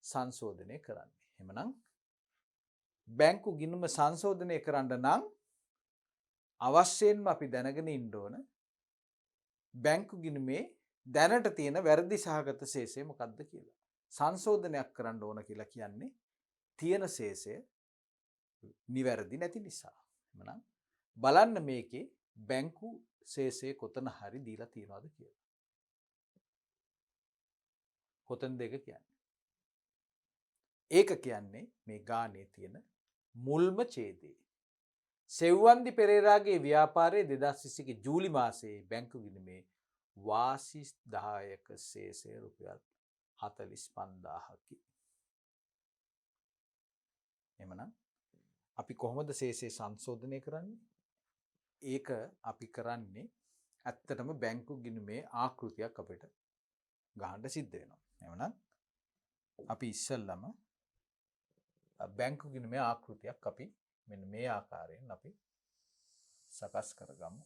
සංශෝධනය කරන්නේ? එහෙනම් බැංකු ගිණුම සංශෝධනය කරන්න නම් අවශ්‍යයෙන්ම අපි දැනගෙන ඉන්න ඕන බැංකු ගිණුමේ දැනට තියෙන වැරදි සහගත ශේෂය මොකක්ද කියලා. සංශෝධනයක් කරන්න ඕන කියලා කියන්නේ තියෙන ශේෂය නිවැරදි නැති නිසා. එහෙනම් බලන්න මේකේ බැංකු ශේෂය කොතන හරි දීලා තියනවද කියලා. කොතනද ඒක කියන්නේ? ඒක කියන්නේ මේ ගානේ තියෙන මුල්ම ඡේදය. සෙව්වන්දි පෙරේරාගේ ව්‍යාපාරයේ 2021 ජූලි මාසයේ බැංකු ගිණුමේ වාසි 10ක ශේෂය රුපියල් 45,000කි. එමනම් අපි කොහොමද සේසය සංශෝධනය කරන්නේ? ඒක අපි කරන්නේ ඇත්තටම බැංකු ගිණුමේ ආකෘතියක් අපිට ගහන්න සිද්ධ වෙනවා. එමනම් අපි ඉස්සෙල්ලම බැංකු ගිණුමේ ආකෘතියක් අපි මෙන්න මේ ආකාරයෙන් අපි සකස් කරගමු.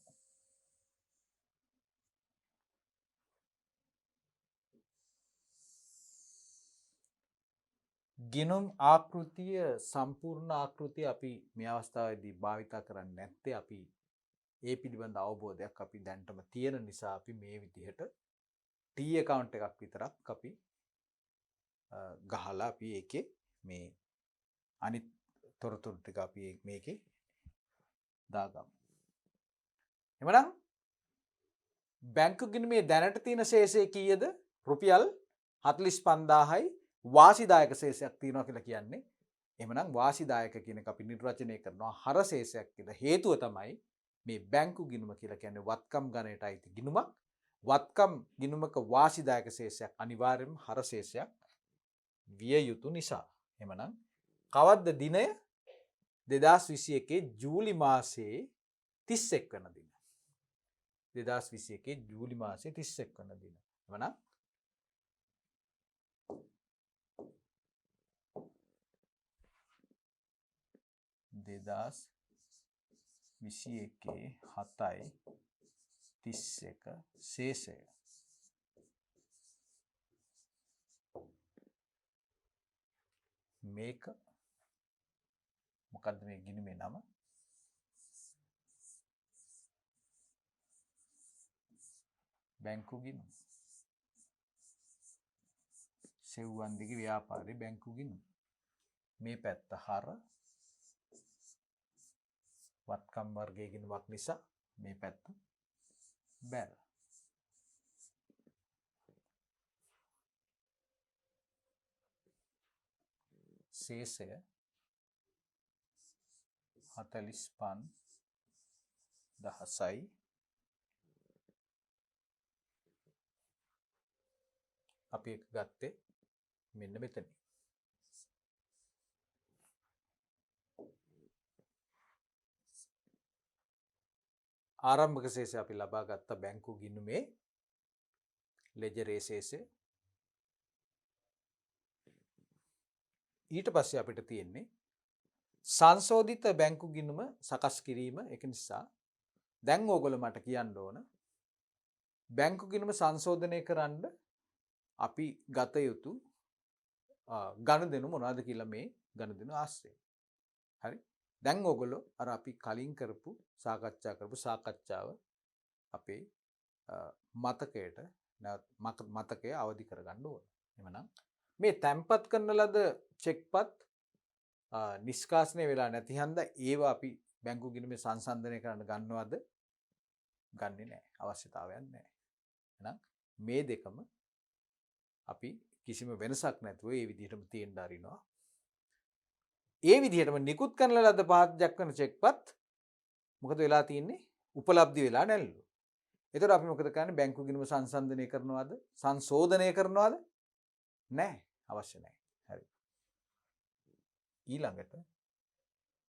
ගිණුම් ආකෘතිය සම්පූර්ණ ආකෘතිය අපි මේ අවස්ථාවේදී භාවිතා කරන්නේ නැත්තේ අපි ඒ පිළිබඳ අවබෝධයක් අපි දැන්ටම තියෙන නිසා අපි මේ විදිහට T account එකක් විතරක් අපි ගහලා අපි ඒකේ මේ අනිත් තොරතුරු ටික අපි මේකේ දාගමු. එමනම් බැංකු ගිණුමේ දැනට තියෙන ශේෂය කීයද? රුපියල් 45,000යි. වාසිදායක ශේෂයක් තියෙනවා කියලා කියන්නේ. එහෙමනම් වාසිදායක කියන එක අපි නිර්වචනය කරනවා හර ශේෂයක් කියලා. හේතුව තමයි මේ බැංකු ගිණුම කියලා කියන්නේ වත්කම් ගණයට අයිති ගිණුමක්. වත්කම් ගිණුමක වාසිදායක ශේෂයක් අනිවාර්යයෙන්ම හර ශේෂයක් විය යුතු නිසා. එහෙමනම් කවද්ද දිනය? 2021 ජූලි මාසයේ 31 වන දින. 2021 ජූලි මාසයේ 31 වන දින. එවනම් 7:31 ශේෂය මේක මොකද්ද මේ ගිණුමේ නම? බැංකු ගිණුම. සෙව්වන් දිගේ ව්‍යාපාරේ බැංකු ගිණුම. මේ පැත්ත හර වත්කම් වර්ගයේ ගිණුමක් නිසා මේ පැත්ත බැල. ශේෂය 45,000යි. අපි එක ගත්තේ මෙන්න මෙතන. ආරම්භක ශේෂය අපි ලබා ගත්ත බැංකු ගිණුමේ ලෙජරේ ශේෂය. ඊට පස්සේ අපිට තියෙන්නේ සංශෝධිත බැංකු ගිණුම සකස් කිරීම. ඒක නිසා දැන් ඕගොල්ලෝ මට කියන්න ඕන බැංකු ගිණුම සංශෝධනය කරන්න අපි ගත යුතු ගනුදෙනු මොනවද කියලා මේ ගනුදෙනු ආශ්‍රයෙන්. හරි. දැන් ඕගොල්ලෝ අර අපි කලින් කරපු සාකච්ඡා කරපු සාකච්ඡාව අපේ මතකයට මතකය අවදි කරගන්න ඕන. එhmenan මේ තැම්පත් කරන ලද චෙක්පත් නිෂ්කාශනය වෙලා නැති හන්දා ඒවා අපි බැංකු ගිණුමේ සංසන්දනය කරන්න ගන්නවද? ගන්නෙ නැහැ. අවශ්‍යතාවයක් නැහැ. එහෙනම් මේ දෙකම අපි කිසිම වෙනසක් නැතුව ඒ විදිහටම තියෙන්න ආරිනවා. ඒ විදිහටම නිකුත් කරන ලද පහත් දක්වන චෙක්පත් මොකද වෙලා තියෙන්නේ? උපලබ්ධි වෙලා නැල්ලු. එතකොට අපි මොකද කරන්නේ? බැංකු ගිණුම සංසන්දනය කරනවද? සංශෝධනය කරනවද? නැහැ. අවශ්‍ය නැහැ. හරි. ඊළඟට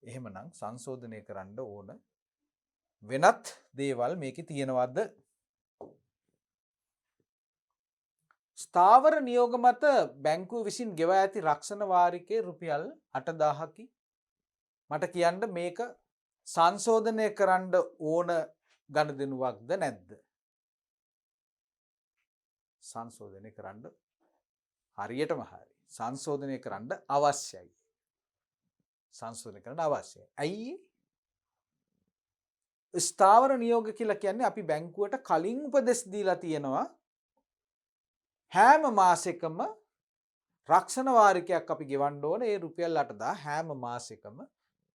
එහෙමනම් සංශෝධනය කරන්න ඕන වෙනත් දේවල් මේකේ තියෙනවද? ස්ථාවර නියෝග මත බැංකුව විසින් ගෙවා ඇති රක්ෂණ වාරිකයේ රුපියල් 8,000කි. මට කියන්න මේක සංශෝධනය කරන්න ඕන ගනුදෙනුවක්ද නැද්ද? සංශෝධනය කරන්න හරියටම හරි. සංශෝධනය කරන්න අවශ්‍යයි. සංශෝධනය කරන්න අවශ්‍යයි. ඇයි? ස්ථාවර නියෝග කියලා කියන්නේ අපි බැංකුවට කලින් උපදෙස් දීලා තියෙනවා හැම මාසෙකම රක්ෂණ වාරිකයක් අපි ගෙවන්න ඕන. ඒ රුපියල් 8,000 හැම මාසෙකම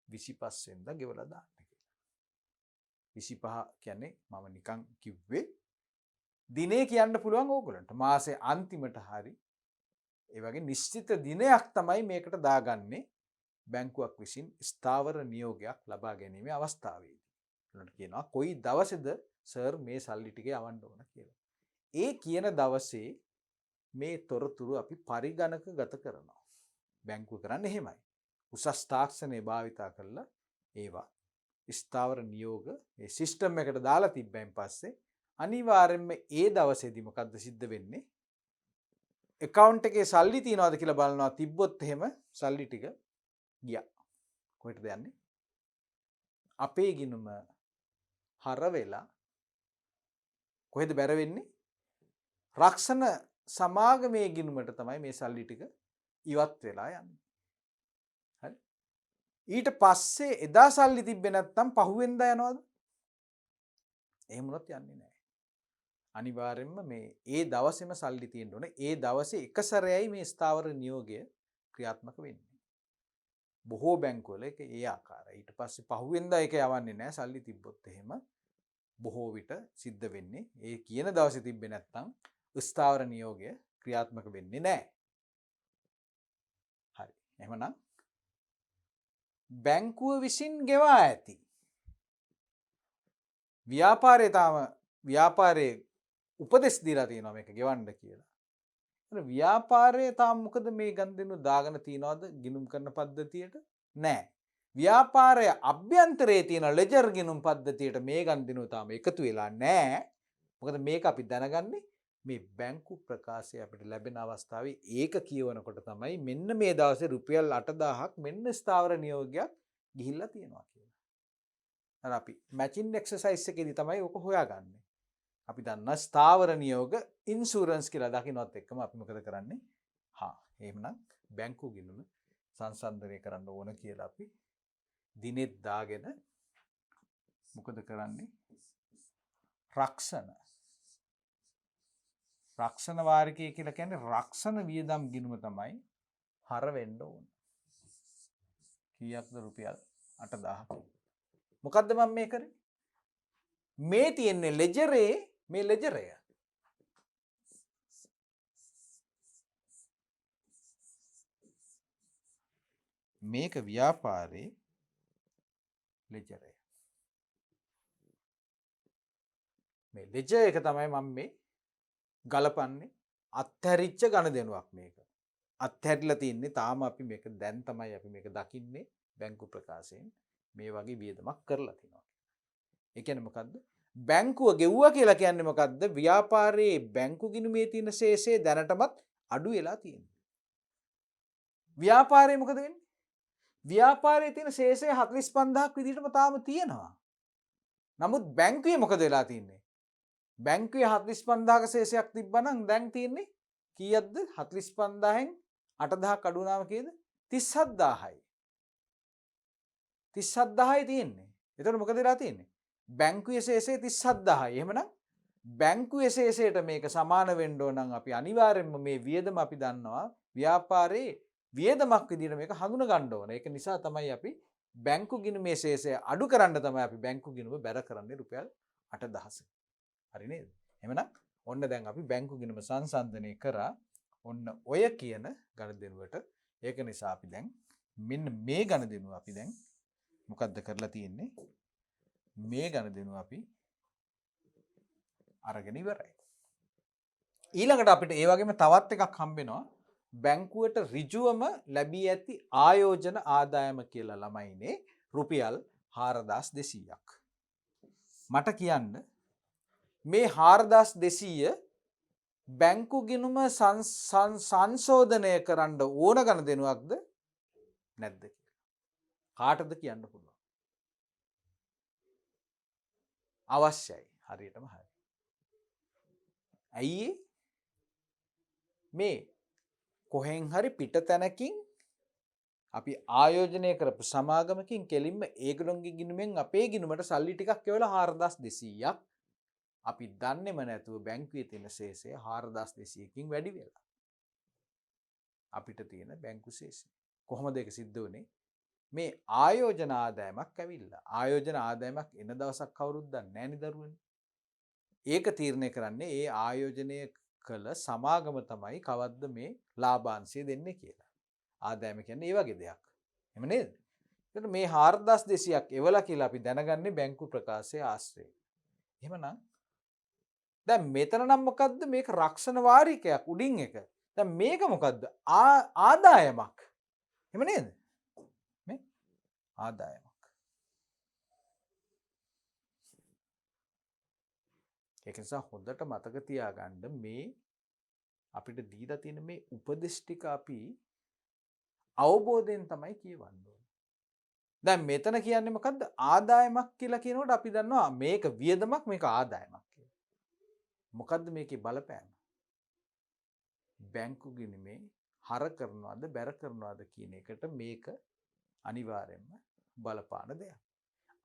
25 වෙනිදා ගෙවලා දාන්න කියලා. 25 කියන්නේ මම නිකන් කිව්වේ දිනේ කියන්න පුළුවන් ඕගොල්ලන්ට. මාසේ අන්තිමට හරි ඒ වගේ නිශ්චිත දිනයක් තමයි මේකට දාගන්නේ බැංකුවක් විසින් ස්ථාවර නියෝගයක් ලබා ගැනීමේ අවස්ථාවේදී. ඒකට කියනවා කොයි දවසේද සර් මේ සල්ලි ටික යවන්න ඕන කියලා. ඒ කියන දවසේ මේ තොරතුරු අපි පරිගණක ගත කරනවා. බැංකුව කරන්නේ එහෙමයි. උසස් තාක්ෂණය භාවිතා කරලා ඒවා ස්ථාවර නියෝග ඒ සිස්ටම් එකට දාලා තිබ්බයින් පස්සේ අනිවාර්යෙන්ම ඒ දවසේදී මොකද්ද සිද්ධ වෙන්නේ? account එකේ සල්ලි තියනවාද කියලා බලනවා. තිබ්බොත් එහෙම සල්ලි ටික ගියා. කොහෙටද යන්නේ? අපේ ගිණුම හර වෙලා කොහෙද බැර වෙන්නේ? රක්ෂණ සමාගමේ ගිණුමට තමයි මේ සල්ලි ටික ඉවත් වෙලා යන්නේ. හරි. ඊට පස්සේ එදා සල්ලි තිබ්බේ නැත්නම් පහුවෙන්දා යනවද? එහෙම වුණොත් යන්නේ නැහැ. අනිවාර්යෙන්ම මේ ඒ දවසේම සල්ලි තියෙන්න ඕනේ. ඒ දවසේ එක සැරේයි මේ ස්ථාවර නියෝගය ක්‍රියාත්මක වෙන්නේ. බොහෝ බැංකුවල ඒක ඒ ආකාරයි. ඊට පස්සේ පහුවෙන්දා ඒක යවන්නේ නැහැ. සල්ලි තිබ්බොත් එහෙම බොහෝ විට සිද්ධ වෙන්නේ ඒ කියන දවසේ තිබ්බේ නැත්නම් ස්ථාවර නියෝගය ක්‍රියාත්මක වෙන්නේ නැහැ. හරි. එහෙමනම් බැංකුව විසින් ගෙවා ඇති ව්‍යාපාරයේ උපදෙස් දීලා තියෙනවා මේක ගෙවන්න කියලා. ඒත් ව්‍යාපාරයේ තාම මොකද මේ ගන්දිනු දාගෙන තියනවද ගිණුම් කරන පද්ධතියට? නැහැ. ව්‍යාපාරය අභ්‍යන්තරයේ තියෙන ලෙජර් ගිණුම් පද්ධතියට මේ ගන්දිනු තාම එකතු වෙලා නැහැ. මොකද මේක අපි දැනගන්නේ මේ බැංකු ප්‍රකාශය අපිට ලැබෙන අවස්ථාවේ ඒක කියවනකොට තමයි මෙන්න මේ දවසේ රුපියල් 8000ක් මෙන්න ස්ථාවර නියෝගයක් ගිහිල්ලා තියෙනවා කියලා. අර අපි මැචින් එක්සර්සයිස් එකේදී තමයි ඔක හොයාගන්නේ. අපි දන්නා ස්ථාවර නියෝග ඉන්ෂුරන්ස් කියලා දකින්නත් එක්කම අපි මොකද කරන්නේ? එහෙමනම් බැංකු ගිණුම සංසන්දනය කරන්න ඕන කියලා අපි දිනෙත් දාගෙන මොකද කරන්නේ? රක්ෂණ වාරිකය කියලා කියන්නේ රක්ෂණ වියදම් ගිණුම තමයි හර වෙන්න ඕන. කීයක්ද? රුපියල් 8000ක්. මොකද්ද මම මේ කරේ? මේ තියෙන්නේ ලෙජරේ මේ ලෙජරය. මේක ව්‍යාපාරේ ලෙජරය. මේ ලෙජර් එක තමයි මම මේ ගලපන්නේ. අත්හැරිච්ච ගණදෙනුවක් මේක. අත්හැරිලා තින්නේ තාම අපි මේක දැන් තමයි අපි මේක දකින්නේ බැංකු ප්‍රකාශයෙන් මේ වගේ වියදමක් කරලා තිනවා. ඒ කියන්නේ මොකද්ද? බැංකුව ගෙව්වා කියලා කියන්නේ මොකද්ද? ව්‍යාපාරයේ බැංකු ගිණුමේ තියෙන ශේෂය දැනටමත් අඩු වෙලා තියෙනවා. ව්‍යාපාරයේ මොකද වෙන්නේ? ව්‍යාපාරයේ තියෙන ශේෂය 45000ක් විදිහටම තාම තියෙනවා. නමුත් බැංකුවේ මොකද වෙලා තියෙන්නේ? බැංකුවේ 45000ක ශේෂයක් තිබ්බනම් දැන් තියෙන්නේ කීයක්ද? 45000න් 8000ක් අඩු වුණාම කීයද? 37000යි. 37000යි තියෙන්නේ. එතකොට මොකද වෙලා තියෙන්නේ? බැංකුවේ ශේෂය 37000යි. එහෙමනම් බැංකුවේ ශේෂයට මේක සමාන වෙන්න ඕන නම් අපි අනිවාර්යයෙන්ම මේ වියදම අපි දන්නවා ව්‍යාපාරයේ වියදමක් විදිහට මේක හඳුන ගන්න ඕන. ඒක නිසා තමයි අපි බැංකු ගිණුමේ ශේෂය අඩු කරන්න තමයි අපි බැංකු ගිණුම බැර කරන්නේ රුපියල් 8000. හරි නේද? එහෙමනම් ඔන්න දැන් අපි බැංකු ගිණුම සංසන්දනය කරා ඔන්න ඔය කියන ගණදෙනුවට. ඒක නිසා අපි දැන් මෙන්න මේ ගණදෙනුව අපි දැන් මොකද්ද කරලා තියෙන්නේ? මේ ගණදෙනුව අපි අරගෙන ඉවරයි. ඊළඟට අපිට ඒ වගේම තවත් එකක් හම්බ වෙනවා. බැංකුවට ඍජුවම ලැබී ඇති ආයෝජන ආදායම කියලා ළමයිනේ රුපියල් 4200ක්. මට කියන්න මේ 4200 බැංකු ගිණුම සංශෝධනය කරන්න ඕන ගණදෙනුවක්ද නැද්ද කියලා. කාටද කියන්න පුළුවන්? අවශ්‍යයි. හරියටම හරි. ඇයි මේ කොහෙන් හරි පිට තැනකින් අපි ආයෝජනය කරපු සමාගමකින් කෙලින්ම ඒගොල්ලොන්ගේ ගිණුමෙන් අපේ ගිණුමට සල්ලි ටිකක් එවලා 4200ක් අපි දන්නේම නැතුව බැංකුවේ තියෙන ශේෂය 4200කින් වැඩි වෙලා. අපිට තියෙන බැංකු ශේෂය. කොහොමද ඒක සිද්ධ වුනේ? මේ ආයෝජන ආදායමක් ඇවිල්ලා. ආයෝජන ආදායමක් එන දවසක් කවුරුත් දන්නේ නැහැ නේ දරුවනේ. ඒක තීරණය කරන්නේ ඒ ආයෝජනය කළ සමාගම තමයි කවද්ද මේ ලාභාංශය දෙන්නේ කියලා. ආදායම කියන්නේ ඒ වගේ දෙයක්. එහෙම නේද? එතකොට මේ 4200ක් එවලා කියලා අපි දැනගන්නේ බැංකු ප්‍රකාශයේ ආශ්‍රයෙන්. එහෙමනම් දැන් මෙතන නම් මොකද්ද මේක රක්ෂණ වාරිකයක් උඩින් එක. දැන් මේක මොකද්ද? ආදායමක්. එහෙම නේද? මේ ආදායමක්. ඒක නිසා හොඳට මතක තියාගන්න මේ අපිට දීලා තියෙන මේ උපදෙස් ටික අපි අවබෝධයෙන් තමයි කියවන්න ඕනේ. දැන් මෙතන කියන්නේ මොකද්ද? ආදායමක් කියලා කියනකොට අපි දන්නවා මේක වියදමක් මේක ආදායමක් කියලා. මොකද්ද මේකේ බලපෑම? බැංකු ගිණුමේ හර කරනවද බැර කරනවද කියන එකට මේක අනිවාර්යයෙන්ම බලපාන දෙයක්.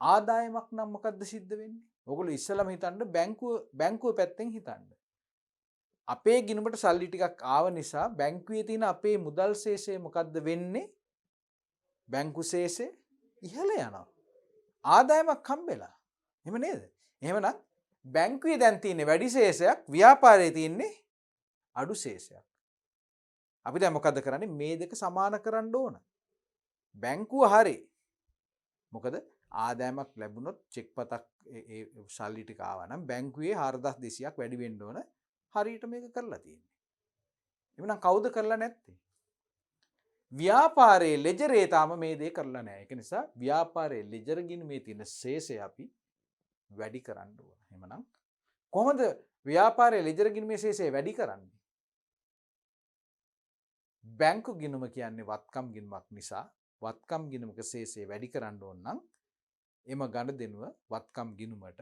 ආදායමක් නම් මොකද්ද සිද්ධ වෙන්නේ? ඔයගොල්ලෝ ඉස්සෙල්ලාම හිතන්න බැංකුව පැත්තෙන් හිතන්න. අපේ ගිණුමට සල්ලි ටිකක් ආව නිසා බැංකුවේ තියෙන අපේ මුදල් ශේෂය මොකද්ද වෙන්නේ? බැංකු ශේෂය ඉහළ යනවා. ආදායමක් හම්බෙලා. එහෙම නේද? එහෙමනම් බැංකුවේ දැන් තියෙන්නේ වැඩි ශේෂයක්, ව්‍යාපාරයේ තියෙන්නේ අඩු ශේෂයක්. අපි දැන් මොකද්ද කරන්නේ? මේ දෙක සමාන කරන්න ඕන. බැංකුව හරි. මොකද ආදායමක් ලැබුණොත් චෙක් පතක් ඒ සල්ලි ටික ආවා නම් බැංකුවේ 4200ක් වැඩි වෙන්න ඕන. හරියට මේක කරලා තියෙන්නේ. එhmenan කවුද කරලා නැත්තේ? ව්‍යාපාරයේ ලෙජරේ තාම මේ දේ කරලා නැහැ. ඒක නිසා ව්‍යාපාරයේ ලෙජර් ගිණුමේ තියෙන ශේෂය අපි වැඩි කරන්න ඕන. එහෙමනම් කොහොමද ව්‍යාපාරයේ ලෙජර් ගිණුමේ ශේෂය වැඩි කරන්නේ? බැංකු ගිණුම කියන්නේ වත්කම් ගිණුමක් නිසා වත්කම් ගිණුමක ශේෂය වැඩි කරන්න ඕන නම් එම ගණදෙනුව වත්කම් ගිණුමට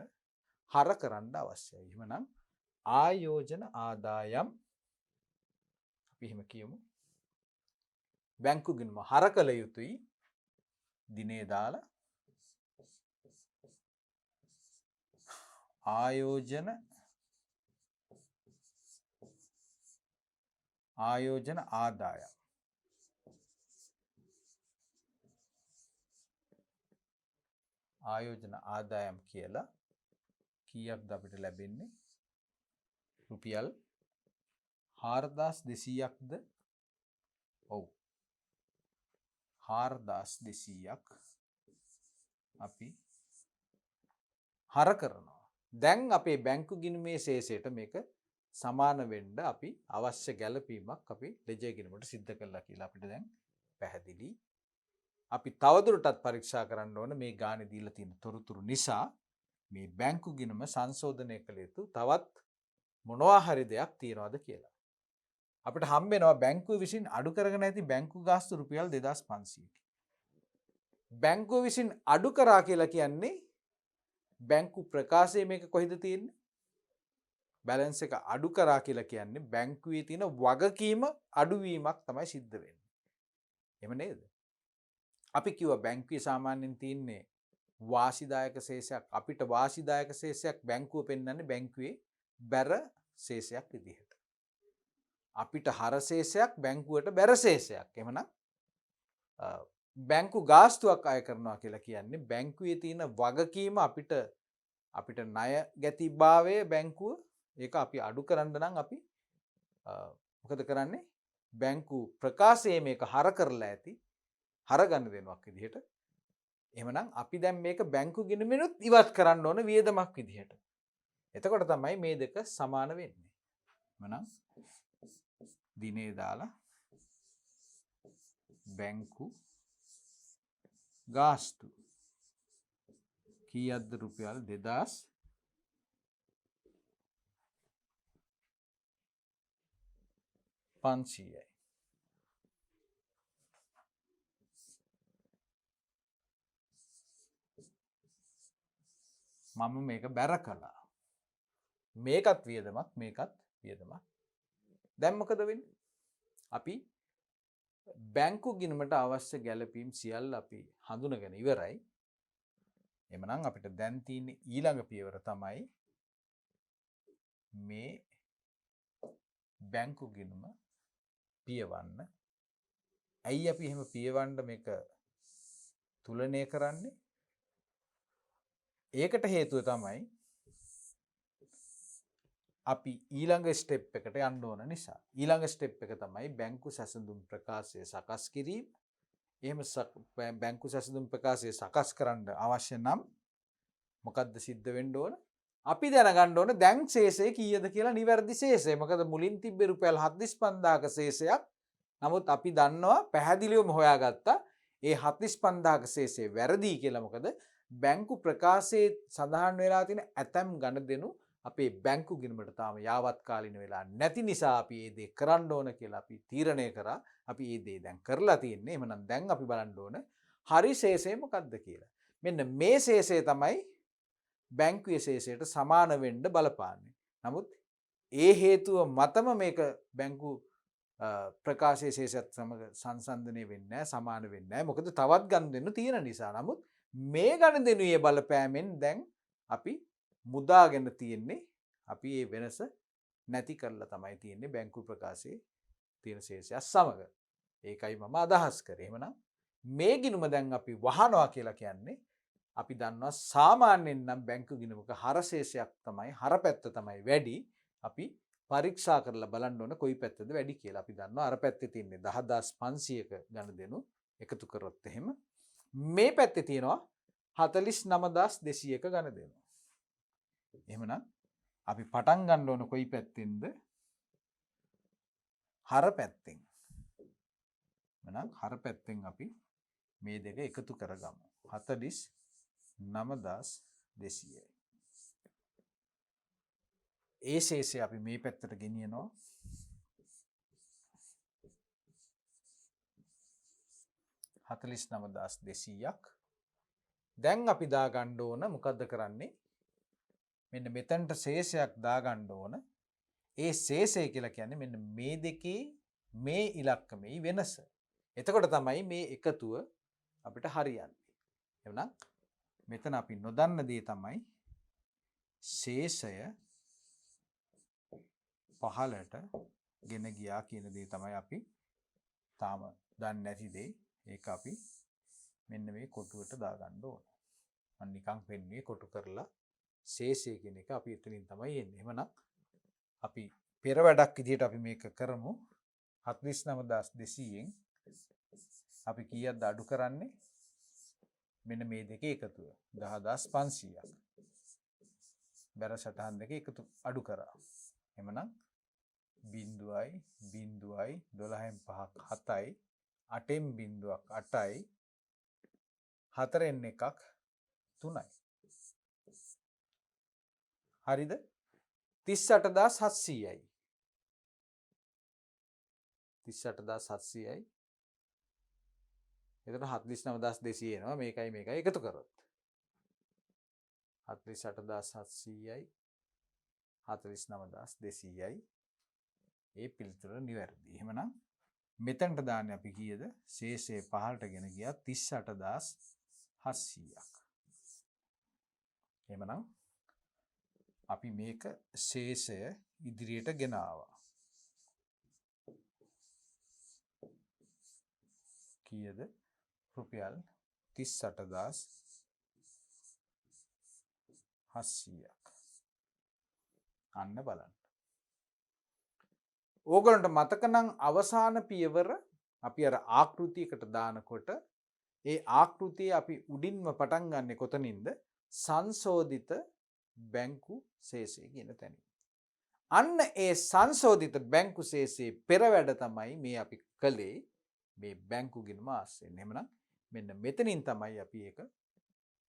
හර කරන්න අවශ්‍යයි. එහෙමනම් ආයෝජන ආදායම් අපි එහෙම කියමු. බැංකු ගිණුම හර කළ යුතුයි දිනේ දාලා ආයෝජන ආදායම් ආයෝජන ආදායම් කියලා කීයක්ද අපිට ලැබෙන්නේ? රුපියල් 4200ක්ද? ඔව් 4200ක් අපි හර කරනවා. දැන් අපේ බැංකු ගිණුමේ ශේෂයට මේක සමාන වෙන්න අපි අවශ්‍ය ගැළපීමක් අපි ලෙජර් ගිණුමට සිද්ධ කළා කියලා අපිට දැන් පැහැදිලි. අපි තවදුරටත් පරීක්ෂා කරන්න ඕන මේ ගානේ දීලා තියෙන තොරතුරු නිසා මේ බැංකු ගිණුම සංශෝධනය කළ යුතු තවත් මොනවා හරි දෙයක් තියනවාද කියලා. අපිට හම්බ වෙනවා බැංකුව විසින් අඩු කරගෙන ඇති බැංකු ගාස්තු රුපියල් 2500ක්. බැංකුව විසින් අඩු කරා කියලා කියන්නේ බැංකු ප්‍රකාශයේ මේක කොහෙද තියෙන්නේ? බැලන්ස් එක අඩු කරා කියලා කියන්නේ බැංකුවේ තියෙන වගකීම අඩුවීමක් තමයි සිද්ධ වෙන්නේ. එහෙම නේද? අපි කිව්වා බැංකුවේ සාමාන්‍යයෙන් තියෙන්නේ වාසිදායක ශේෂයක්. අපිට වාසිදායක ශේෂයක් බැංකුව පෙන්වන්නේ බැංකුවේ බැර ශේෂයක් විදිහට. අපිට හර ශේෂයක් බැංකුවට බැර ශේෂයක්. එහෙමනම් බැංකු ගාස්තුවක් අය කරනවා කියලා කියන්නේ බැංකුවේ තියෙන වගකීම අපිට ණය ගැතිභාවය බැංකුව ඒක අපි අඩු කරන්න නම් අපි මොකද කරන්නේ? බැංකු ප්‍රකාශයේ මේක හර කරලා ඇති හර ගන්න දෙනවක් විදිහට. එහෙමනම් අපි දැන් මේක බැංකු ගිණුමෙනුත් ඉවත් කරන්න ඕන වියදමක් විදිහට. එතකොට තමයි මේ දෙක සමාන වෙන්නේ. එහෙමනම් දිනේ දාලා බැංකු ගාස්තු කීයක්ද? රුපියල් 2500යි. මම මේක බැර කළා. මේකත් වියදමක් මේකත් වියදමක්. දැන් මොකද වෙන්නේ? අපි බැංකු ගිණුමට අවශ්‍ය ගැළපීම් සියල්ල අපි හඳුනගෙන ඉවරයි. එhmenan අපිට දැන් තියෙන ඊළඟ පියවර තමයි මේ බැංකු ගිණුම පියවන්න. ඇයි අපි එහෙම පියවන්න මේක තුලනය කරන්නේ? ඒකට හේතුව තමයි අපි ඊළඟ ස්ටෙප් එකට යන්න ඕන නිසා. ඊළඟ ස්ටෙප් එක තමයි බැංකු සැසඳුම් ප්‍රකාශය සකස් කිරීම. එහෙම බැංකු සැසඳුම් ප්‍රකාශය සකස් කරන්න අවශ්‍ය නම් මොකද්ද සිද්ධ වෙන්න ඕන? අපි දැනගන්න ඕන දැන් ශේෂය කීයද කියලා නිවැරදි ශේෂය. මොකද මුලින් තිබ්බේ රුපියල් 45000ක ශේෂයක්. නමුත් අපි දන්නවා පැහැදිලිවම හොයාගත්තා ඒ 45000ක ශේෂය වැරදි කියලා. මොකද බැංකු ප්‍රකාශයේ සඳහන් වෙලා තියෙන ඇතැම් ගණදෙනු අපේ බැංකු ගිණුමට තාම යාවත්කාලින වෙලා නැති නිසා අපි ඒ දේ කරන්න ඕන කියලා අපි තීරණය කරා. අපි ඒ දේ දැන් කරලා තියෙන්නේ. එහෙනම් දැන් අපි බලන්න ඕන හරි ශේෂය මොකක්ද කියලා. මෙන්න මේ ශේෂය තමයි බැංකුවේ ශේෂයට සමාන වෙන්න බලපාන්නේ. නමුත් ඒ හේතුව මතම මේක බැංකු ප්‍රකාශයේ ශේෂයත් සමග සංසන්දනය වෙන්නේ නැහැ, සමාන වෙන්නේ නැහැ. මොකද තවත් ගනුදෙනු තියෙන නිසා. නමුත් මේ ගනුදෙනුවේ බලපෑමෙන් දැන් අපි මුදාගෙන තියෙන්නේ. අපි මේ වෙනස නැති කරලා තමයි තියෙන්නේ බැංකු ප්‍රකාශයේ තියෙන ශේෂයත් සමග. ඒකයි මම අදහස් කරේ. එහෙමනම් මේ ගිණුම දැන් අපි වහනවා කියලා කියන්නේ අපි දන්නවා සාමාන්‍යයෙන් නම් බැංකු ගිණුමක හරශේෂයක් තමයි හරපැත්ත තමයි වැඩි. අපි පරීක්ෂා කරලා බලන්න ඕන කොයි පැත්තද වැඩි කියලා. අපි දන්නවා අර පැත්තේ තියෙන්නේ 10500ක ගණදෙනු එකතු කරොත් එහෙම මේ පැත්තේ තියෙනවා 49200ක ගණදෙනු. එහෙමනම් අපි පටන් ගන්න ඕන කොයි පැත්තෙන්ද? හරපැත්තෙන්. එහෙනම් හරපැත්තෙන් අපි මේ දෙක එකතු කරගමු. 49200යි. ඒ ශේෂය අපි මේ පැත්තට ගෙනියනවා. 49200ක්. දැන් අපි දාගන්න ඕන මොකද්ද කරන්නේ? මෙන්න මෙතනට ශේෂයක් දාගන්න ඕන. ඒ ශේෂය කියලා කියන්නේ මෙන්න මේ දෙකේ මේ ඉලක්කමේ වෙනස. එතකොට තමයි මේ එකතුව අපිට හරියන්නේ. එහෙනම් මෙතන අපි නොදන්න දේ තමයි ශේෂය පහලට ගෙන ගියා කියන දේ තමයි අපි තාම දන්නේ නැති දේ. ඒක අපි මෙන්න මේ කොටුවට දාගන්න ඕන. මම නිකන් පෙන්නුවේ කොටු කරලා ශේෂය කියන එක අපි එතනින් තමයි එන්නේ. එහෙනම් අපි පෙර වැඩක් විදිහට අපි මේක කරමු. 49200න් අපි කීයක්ද අඩු කරන්නේ? මෙන්න මේ දෙකේ එකතුව 10500ක්. බැර සටහන් දෙක එකතු අඩු කරා. එhmenan 0යි 0යි 12න් 5ක් 7යි 8න් 0ක් 8යි 4න් එකක් 3යි. හරිද? 38700යි. 38700යි. එතන 49200 එනවා. මේකයි මේකයි එකතු කරොත් 48700යි 49200යි. ඒ පිළිතුර නිවැරදි. එහෙමනම් මෙතනට දාන්නේ අපි කීයද? ශේෂය පහළට ගෙන ගියා 38700ක්. එහෙමනම් අපි මේක ශේෂය ඉදිරියට ගෙන ආවා. කීයද? රුපියල් 38700ක්. අන්න බලන්න. ඕගොල්ලන්ට මතක නම් අවසාන පියවර අපි අර ආකෘතියකට දානකොට ඒ ආකෘතිය අපි උඩින්ම පටන් ගන්නෙ කොතනින්ද? සංශෝධිත බැංකු ශේෂය කියන තැනින්. අන්න ඒ සංශෝධිත බැංකු ශේෂයේ පෙර වැඩ තමයි මේ අපි කළේ මේ බැංකු ගිණුම ආශ්‍රයෙන්. එහෙමනම් මෙන්න මෙතනින් තමයි අපි ඒක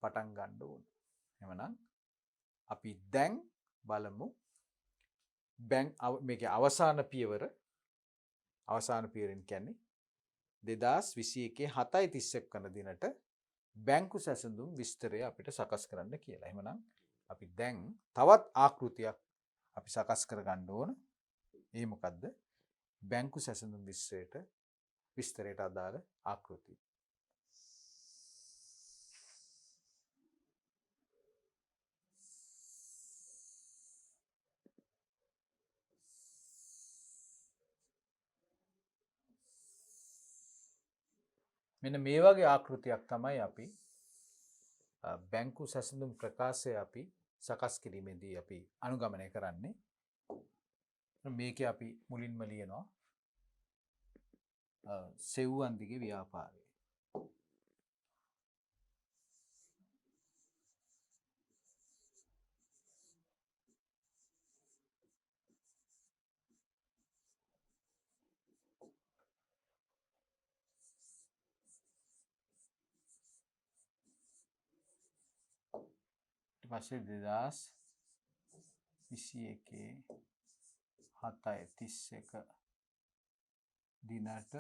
පටන් ගන්න ඕනේ. එහෙමනම් අපි දැන් බලමු මේකේ අවසාන පියවරෙන් කියන්නේ 2021 7:31 වන දිනට බැංකු සැසඳුම් විස්තරය අපිට සකස් කරන්න කියලා. එහෙමනම් අපි දැන් තවත් ආකෘතියක් අපි සකස් කර ගන්න ඕන. ඒ මොකද්ද? බැංකු සැසඳුම් විස්තරයට අදාළ ආකෘතිය. මෙන්න මේ වගේ ආකෘතියක් තමයි අපි බැංකු සැසඳුම් ප්‍රකාශය අපි සකස් කිරීමේදී අපි අනුගමනය කරන්නේ. මේකේ අපි මුලින්ම ලියනවා සෙව්වන් දිගේ ව්‍යාපාරය. පස්සේ 2021 7:31 දිනට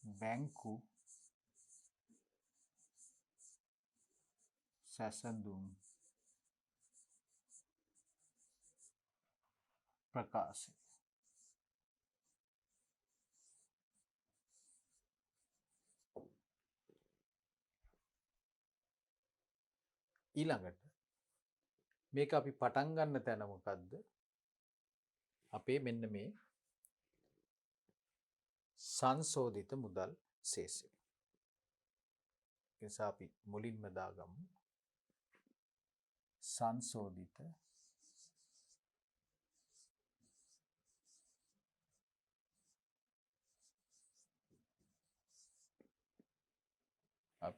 බැංකු සැසඳුම් ප්‍රකාශය ඊළඟට මේක අපි පටන් ගන්න තැන මොකද්ද? අපේ මෙන්න මේ සංශෝධිත මුදල් ශේෂය. ඒ නිසා අපි මුලින්ම දාගමු සංශෝධිත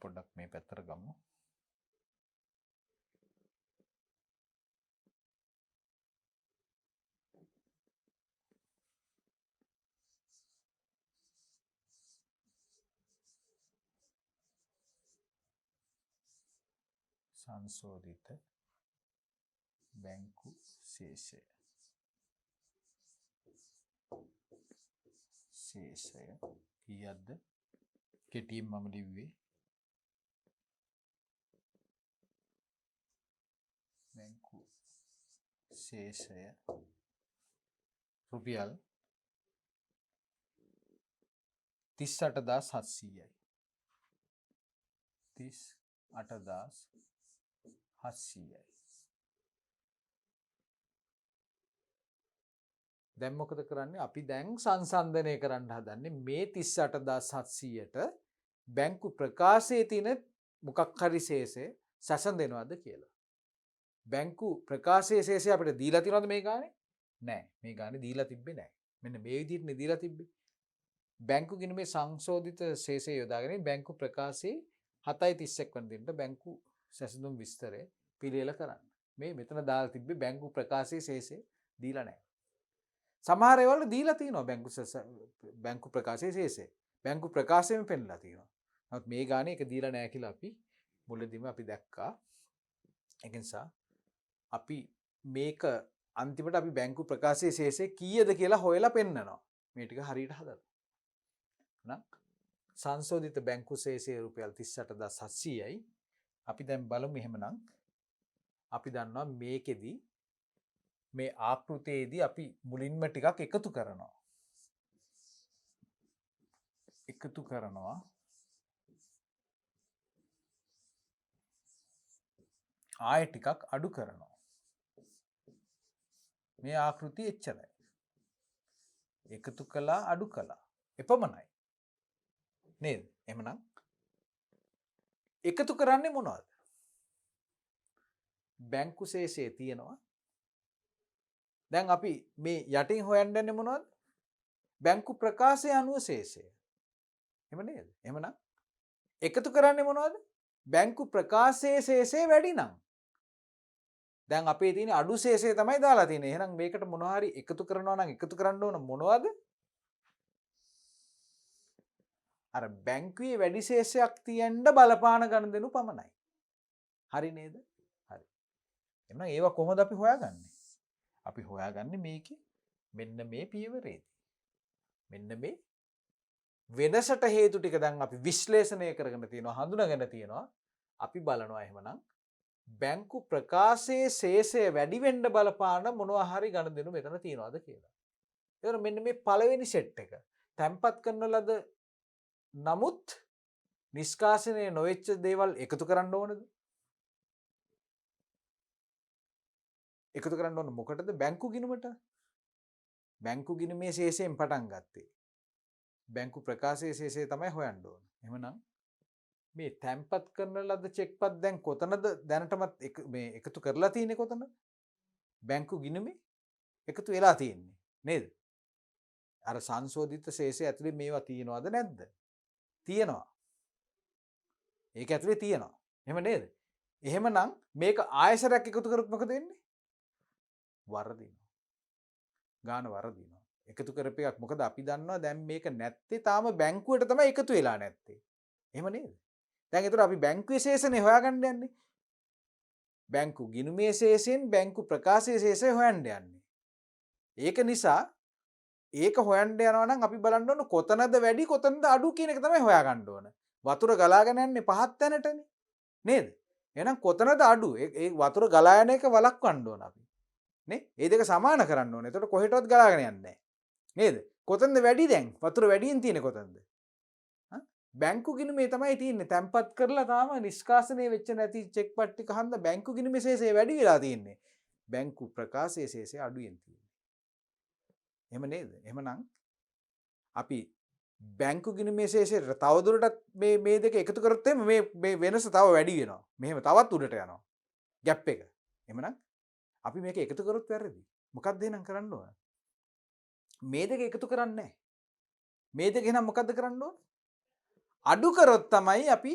පොඩ්ඩක් මේ පැත්තට ගමු. සංශෝධිත බැංකු ශේෂය කීයක්ද? කෙටියෙන් මම ලිව්වේ බැංකු ශේෂය රුපියල් 38700යි. 38700යි. දැන් මොකද කරන්නේ? අපි දැන් සංසන්දනය කරන්න හදන්නේ මේ 38700ට බැංකු ප්‍රකාශයේ තියෙන මොකක් හරි ශේෂය සැසඳෙනවද කියලා. බැංකු ප්‍රකාශයේ ශේෂය අපිට දීලා තියෙනවද මේ ගානේ? නැහැ. මේ ගානේ දීලා තිබ්බේ නැහැ. මෙන්න මේ විදිහට නේ දීලා තිබ්බේ. බැංකු ගිණුමේ සංශෝධිත ශේෂය යොදාගෙන බැංකු ප්‍රකාශයේ 7:31 වන දිනට බැංකු සැසඳුම් විස්තරය පිළියෙල කරන්න. මේ මෙතන දාලා තිබ්බේ බැංකු ප්‍රකාශයේ ශේෂය දීලා නැහැ. සමහර ඒවල දීලා තියෙනවා බැංකු ප්‍රකාශයේ ශේෂය. බැංකු ප්‍රකාශයෙන් පෙන්නලා තියෙනවා. නමුත් මේ ගානේ ඒක දීලා නැහැ කියලා අපි මුලදීම අපි දැක්කා. ඒක නිසා අපි මේක අන්තිමට අපි බැංකු ප්‍රකාශයේ ශේෂය කීයද කියලා හොයලා පෙන්නනවා. මේ ටික හරියට හදලා. නම් සංශෝධිත බැංකු ශේෂය රුපියල් 38700යි. අපි දැන් බලමු එහෙමනම් අපි දන්නවා මේකෙදි මේ ආකෘතියේදී අපි මුලින්ම ටිකක් එකතු කරනවා. ආයෙ ටිකක් අඩු කරනවා. මේ ආකෘතිය එච්චරයි. එකතු කළා අඩු කළා. එපමණයි. නේද? එහෙමනම් එකතු කරන්නේ මොනවද? බැංකු ශේෂය තියෙනවා. දැන් අපි මේ යටින් හොයන්න යන්නේ මොනවද? බැංකු ප්‍රකාශය අනුව ශේෂය. එහෙම නේද? එහෙමනම් එකතු කරන්නේ මොනවද? බැංකු ප්‍රකාශයේ ශේෂය වැඩි නම්. දැන් අපේ තියෙන අඩු ශේෂය තමයි දාලා තියෙන්නේ. එහෙනම් මේකට මොනවා හරි එකතු කරනවා නම් එකතු කරන්න ඕන මොනවද? අර බැංකුවේ වැඩි ශේෂයක් තියෙන්න බලපාන ගනුදෙනු පමණයි. හරි නේද? හරි. එහෙනම් ඒවා කොහොමද අපි හොයාගන්නේ? අපි හොයාගන්නේ මේකේ මෙන්න මේ පියවරේදී. මෙන්න මේ වෙනසට හේතු ටික දැන් අපි විශ්ලේෂණය කරගෙන තියෙනවා, හඳුනාගෙන තියෙනවා. අපි බලනවා එහෙමනම් බැංකු ප්‍රකාශයේ ශේෂය වැඩි වෙන්න බලපාන මොනවා හරි ගනුදෙනු මෙතන තියනවාද කියලා. ඒතර මෙන්න මේ පළවෙනි සෙට් එක තැම්පත් කරන ලද නමුත් නිෂ්කාශනය නොවෙච්ච දේවල් එකතු කරන්න ඕනද? එකතු කරන්න ඕන මොකටද? බැංකු ගිණුමට. බැංකු ගිණුමේ ශේෂයෙන් පටන් ගත්තේ. බැංකු ප්‍රකාශයේ ශේෂය තමයි හොයන්න ඕන. එහෙමනම් මේ තැම්පත් කරන ලද චෙක්පත් දැන් කොතනද දැනටමත් මේ එකතු කරලා තියෙන්නේ කොතනද? බැංකු ගිණුමේ එකතු වෙලා තියෙන්නේ නේද? අර සංශෝධිත ශේෂය ඇතුලේ මේවා තියෙනවද නැද්ද? තියෙනවා. ඒක ඇතුලේ තියෙනවා. එහෙම නේද? එහෙමනම් මේක ආයසරයක් එකතු කරොත් මොකද වෙන්නේ? වරදිනවා. ගාන වරදිනවා. එකතු කරපු එකක් මොකද අපි දන්නවා දැන් මේක නැත්තේ තාම බැංකුවට තමයි එකතු වෙලා නැත්තේ. එහෙම නේද? දැන් ඒතර අපි බැංකුවේ ශේෂනේ හොයාගන්න යන්නේ. බැංකු ගිණුමේ ශේෂයෙන් බැංකු ප්‍රකාශයේ ශේෂය හොයන්න යන්නේ. ඒක නිසා ඒක හොයන්න යනවා නම් අපි බලන්න ඕන කොතනද වැඩි කොතනද අඩු කියන එක තමයි හොයාගන්න ඕන. වතුර ගලාගෙන යන්නේ පහත් තැනටනේ. නේද? එහෙනම් කොතනද අඩු? ඒ වතුර ගලා යන එක වළක්වන්න ඕන අපි. නේ? ඒ දෙක සමාන කරන්න ඕනේ. එතකොට කොහෙටවත් ගලාගෙන යන්නේ නැහැ. නේද? කොතනද වැඩි දැන්? වතුර වැඩියෙන් තියෙන්නේ කොතනද? බැංකු ගිණුමේ තමයි තියෙන්නේ. තැම්පත් කරලා තාම නිෂ්කාශනය වෙච්ච නැති චෙක් පට් ටික හන්ද බැංකු ගිණුමේ ශේෂය වැඩි වෙලා තියෙන්නේ. බැංකු ප්‍රකාශයේ ශේෂය අඩුවෙන් තියෙන්නේ. එහෙම නේද? එහෙමනම් අපි බැංකු ගිණුමේ ශේෂයට තවදුරටත් මේ දෙක එකතු කරොත් එimhe මේ වෙනස තව වැඩි වෙනවා. මෙහෙම තවත් උඩට යනවා. ગેප් එක. එහෙමනම් අපි මේක එකතු කරොත් වැරදි. මොකක්ද එහෙනම් කරන්න ඕන? මේ දෙක එකතු කරන්නේ නැහැ. මේ දෙක එහෙනම් මොකද්ද කරන්න ඕන? අඩු කරොත් තමයි අපි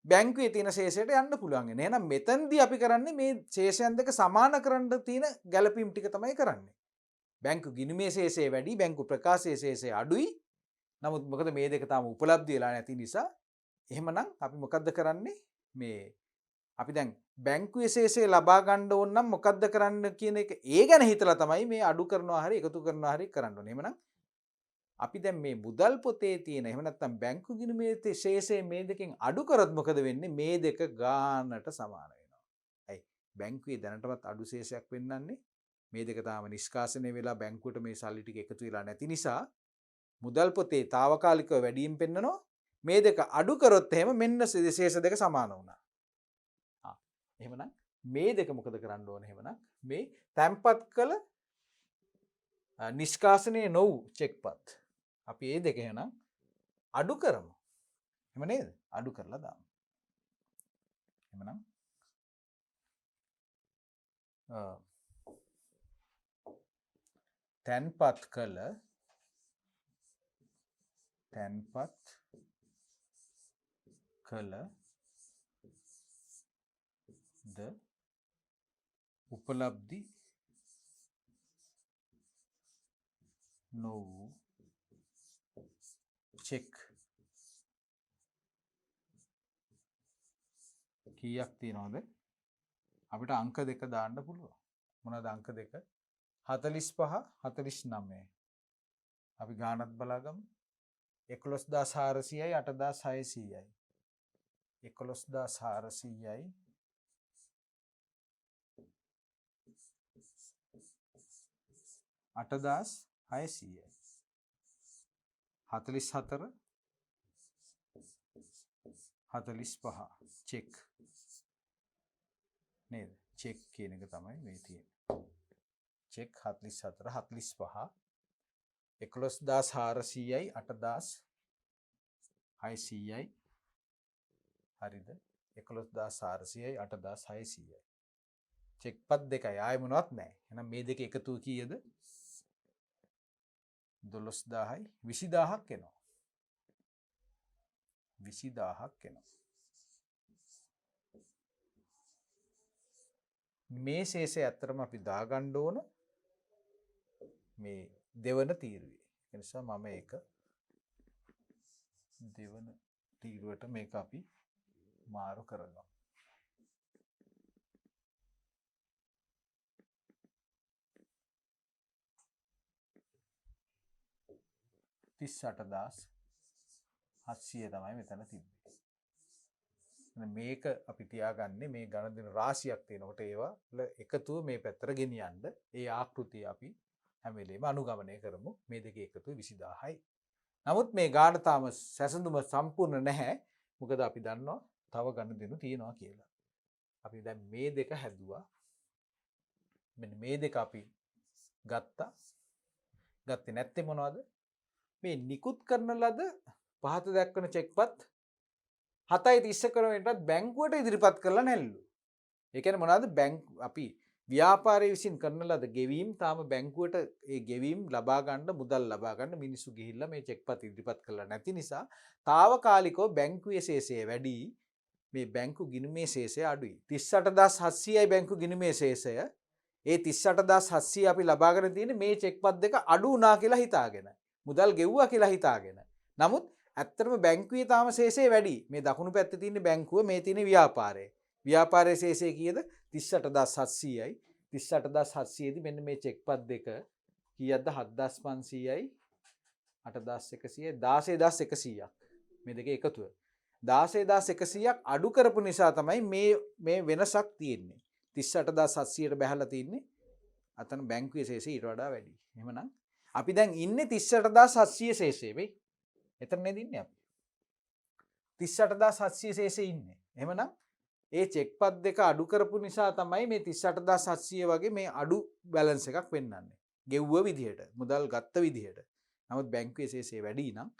බැංකුවේ තියෙන ශේෂයට යන්න පුළුවන් වෙන්නේ. එහෙනම් මෙතනදී අපි කරන්නේ මේ ශේෂයන් දෙක සමාන කරන්න තියෙන ගැළපීම් ටික තමයි කරන්නේ. බැංකු ගිණුමේ ශේෂය වැඩි, බැංකු ප්‍රකාශයේ ශේෂය අඩුයි. නමුත් මොකද මේ දෙක තාම උපලබ්ධ වෙලා නැති නිසා එහෙමනම් අපි මොකද්ද කරන්නේ? මේ අපි දැන් බැංකුවේ ශේෂය ලබා ගන්න ඕන නම් මොකද්ද කරන්න කියන එක ඒ ගැන හිතලා තමයි මේ අඩු කරනවා හරි එකතු කරනවා හරි කරන්න ඕනේ. එහෙමනම් අපි දැන් මේ මුදල් පොතේ තියෙන එහෙම නැත්නම් බැංකු ගිණුමේ ශේෂය මේ දෙකෙන් අඩු කරොත් මොකද වෙන්නේ? මේ දෙක ගානට සමාන වෙනවා. ඇයි? බැංකුවේ දැනටමත් අඩු ශේෂයක් වෙන්නන්නේ. මේ දෙක තාම නිෂ්කාශනය වෙලා බැංකුවට මේ සල්ලි ටික එකතු වෙලා නැති නිසා මුදල් පොතේ తాවකාලිකව වැඩියෙන් පෙන්නනවා. මේ දෙක අඩු කරොත් එහෙම මෙන්න ශේෂ දෙක සමාන වුණා. එහෙමනම් මේ දෙක මොකද කරන්න ඕනේ? එහෙමනම් මේ තැම්පත් කළ නිෂ්කාශනය නොවු චෙක්පත් අපි ඒ දෙක එහෙනම් අඩු කරමු. එහෙම නේද? අඩු කරලා දාමු. එහෙමනම් තැන්පත් කළ ද උපලබ්ධි නොවූ චෙක් කීයක් තියෙනවද? අපිට අංක දෙක දාන්න පුළුවන්. මොනවාද අංක දෙක? 45 49. අපි ගානක් බලාගමු. 11400යි 8600යි. 11400යි 8600යි. 44 45 චෙක් නේද? චෙක් කියන එක තමයි මේ තියෙන්නේ. චෙක් 44 45 11400යි 8600යි හරිද? 11400යි 8600යි. චෙක්පත් දෙකයි ආයෙ මොනවත් නැහැ. එහෙනම් මේ දෙක එකතු කීයද? 12000යි 20000ක් එනවා. 20000ක් එනවා. මේ ශේෂය ඇත්තටම අපි දාගන්න ඕන මේ දෙවන තීරුවේ. ඒ නිසා මම ඒක දෙවන තීරුවට මේක අපි මාරු කරගමු. 38700 තමයි මෙතන තිබ්බේ. මේක අපි තියාගන්නේ මේ ගණන් රාශියක් තියෙනකොට ඒවා එකතුව මේ පැත්තට ගෙනියන්න ඒ ආකෘතිය අපි හැම වෙලේම අනුගමනය කරමු. මේ දෙකේ එකතුව 20000යි. නමුත් මේ ගාන තාම සැසඳුම සම්පූර්ණ නැහැ. මොකද අපි දන්නවා තව ගණන් තියෙනවා කියලා. අපි දැන් මේ දෙක හැදුවා. මෙන්න මේ දෙක අපි ගත්තා. ගත්තේ නැත්තේ මොනවද? මේ නිකුත් කරන ලද පහත දක්වන චෙක්පත් 7.30 කරනටත් බැංකුවට ඉදිරිපත් කරලා නැල්ලු. ඒ කියන්නේ මොනවද? අපි ව්‍යාපාරයේ විසින් කරන ලද ගෙවීම් තාම බැංකුවට ඒ ගෙවීම් ලබා ගන්න මුදල් ලබා ගන්න මිනිස්සු ගිහිල්ලා මේ චෙක්පත් ඉදිරිපත් කරලා නැති නිසා తాවකාලිකව බැංකුවේ ශේෂය වැඩි, මේ බැංකු ගිණුමේ ශේෂය අඩුයි. 38700යි බැංකු ගිණුමේ ශේෂය. ඒ 38700 අපි ලබාගෙන තියෙන්නේ මේ චෙක්පත් දෙක අඩු වුණා කියලා හිතාගෙන. මුදල් ගෙව්වා කියලා හිතාගෙන. නමුත් ඇත්තටම බැංකුවේ තාම ශේෂය වැඩි. මේ දකුණු පැත්තේ තියෙන බැංකුව මේ තියෙන ව්‍යාපාරය. ව්‍යාපාරයේ ශේෂය කීයද? 38700යි. 38700 දී මෙන්න මේ චෙක්පත් දෙක කීයක්ද? 7500යි 8100යි 16100ක්. මේ දෙකේ එකතුව 16100ක් අඩු කරපු නිසා තමයි මේ වෙනසක් තියෙන්නේ. 38700ට බැහැලා තින්නේ. අතන බැංකුවේ ශේෂය ඊට වඩා වැඩි. එහෙමනම් අපි දැන් ඉන්නේ 38700 ශේෂයේ වෙයි. එතන නේද ඉන්නේ අපි. 38700 ශේෂයේ ඉන්නේ. එහෙමනම් ඒ චෙක්පත් දෙක අඩු කරපු නිසා තමයි මේ 38700 වගේ මේ අඩු බැලන්ස් එකක් පෙන්වන්නේ. ගෙව්ව විදිහට, මුදල් ගත්ත විදිහට. නමුත් බැංකුවේ ශේෂය වැඩි නම්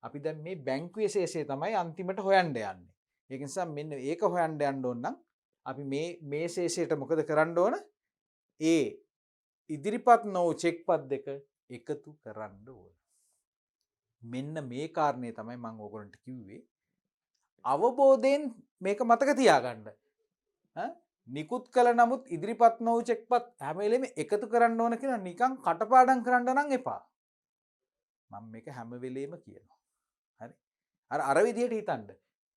අපි දැන් මේ බැංකුවේ ශේෂය තමයි අන්තිමට හොයන්න යන්නේ. ඒක නිසා මෙන්න ඒක හොයන්න යන්න ඕන නම් අපි මේ ශේෂයට මොකද කරන්න ඕන? ඒ ඉදිරිපත් නොවු චෙක්පත් දෙක එකතු කරන්න ඕන. මෙන්න මේ කාරණේ තමයි මම ඕගොල්ලන්ට කිව්වේ. අවබෝධයෙන් මේක මතක තියාගන්න. නිකුත් කළ නමුත් ඉදිරිපත් නොවු චෙක්පත් හැම වෙලෙම එකතු කරන්න ඕන කියලා නිකන් කටපාඩම් කරන්න නම් එපා. මම මේක හැම වෙලෙම කියනවා. හරි. අර විදිහට හිතන්න.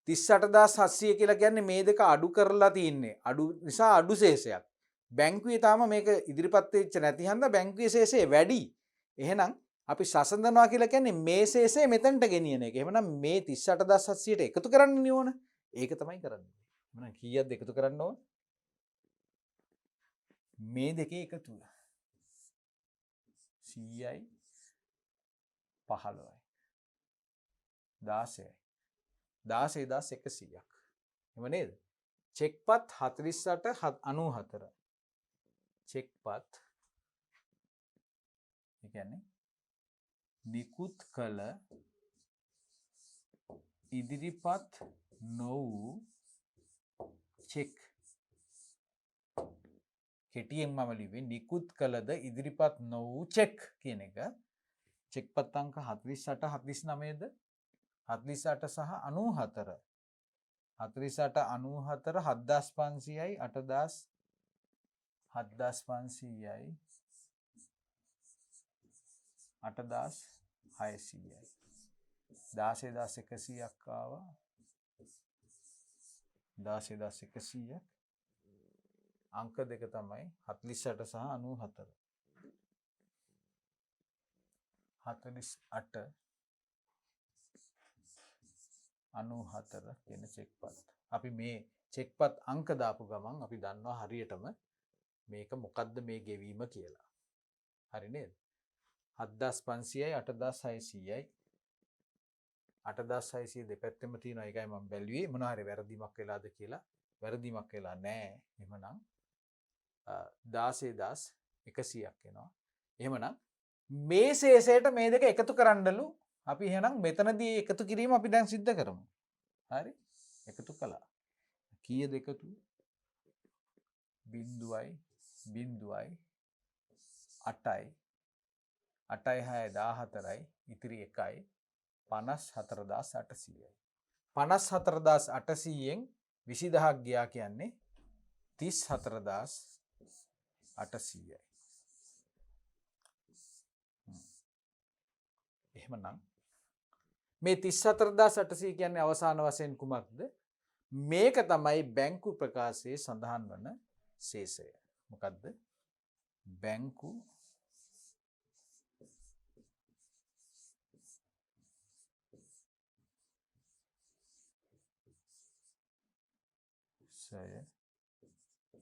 38700 කියලා කියන්නේ මේ දෙක අඩු කරලා තින්නේ. අඩු නිසා අඩු ශේෂයක්. බැංකුවේ තාම මේක ඉදිරිපත් වෙච්ච නැති හන්ද බැංකුවේ ශේෂය වැඩි. එහෙනම් අපි සසඳනවා කියලා කියන්නේ මේ ශේෂය මෙතනට ගෙනියන එක. එහෙනම් මේ 38700ට එකතු කරන්න ඕන. ඒක තමයි කරන්නේ. එහෙනම් කීයක්ද එකතු කරන්න ඕන? මේ දෙකේ එකතුව 100යි 15යි 16යි 16100ක්. එහෙම නේද? චෙක්පත් 4894. චෙක්පත් ඒ කියන්නේ නිකුත් කළ ඉදිරිපත් නොවූ චෙක්. කෙටියෙන් මම ලිව්වේ නිකුත් කළද ඉදිරිපත් නොවූ චෙක් කියන එක. චෙක්පත් අංක 48 49ද 48 සහ 94. 48 94 7500යි 8000 7500යි 8600යි 16100ක් ආවා 16100ක් අංක දෙක තමයි 48 සහ 94 48 94 කියන චෙක්පත්. අපි මේ චෙක්පත් අංක දාපු ගමන් අපි දන්නවා හරියටම මේක මොකද්ද මේ ගෙවීම කියලා. හරි නේද? 7500යි 8600යි 8600 දෙපැත්තෙම තියෙනවා. ඒකයි මම බැලුවේ මොන හරි වැරදීමක් වෙලාද කියලා. වැරදීමක් වෙලා නැහැ. එහෙමනම් 16100ක් එනවා. එහෙමනම් මේ ශේෂයට මේ දෙක එකතු කරන්නලු අපි එහෙනම් මෙතනදී එකතු කිරීම අපි දැන් සිද්ධ කරමු. හරි? එකතු කළා. කීයද එකතු? 0යි 0යි 8යි 8යි 6යි 14යි ඉතිරි 1යි 54800යි. 54800න් 20000ක් ගියා කියන්නේ 34800යි. එහෙමනම් මේ 34800 කියන්නේ අවසාන වශයෙන් කුමක්ද? මේක තමයි බැංකු ප්‍රකාශයේ සඳහන් වන ශේෂය. මොකද්ද? බැංකු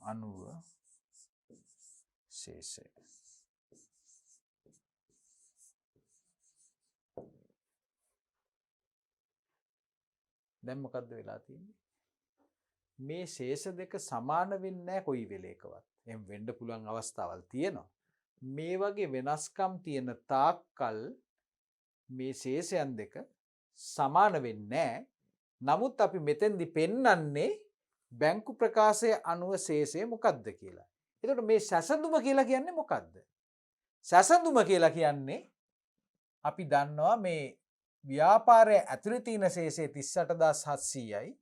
අනුව ශේෂය. දැන් මොකද්ද වෙලා තියෙන්නේ? මේ ශේෂ දෙක සමාන වෙන්නේ නැහැ කොයි වෙලේකවත්. එහෙම වෙන්න පුළුවන් අවස්ථාවල් තියෙනවා. මේ වගේ වෙනස්කම් තියෙන තාක්කල් මේ ශේෂයන් දෙක සමාන වෙන්නේ නැහැ. නමුත් අපි මෙතෙන්දි පෙන්වන්නේ බැංකු ප්‍රකාශය අනුව ශේෂය මොකක්ද කියලා. එතකොට මේ සැසඳුම කියලා කියන්නේ මොකක්ද? සැසඳුම කියලා කියන්නේ අපි දන්නවා මේ ව්‍යාපාරයේ ඇතුළේ තියෙන ශේෂය 38700යි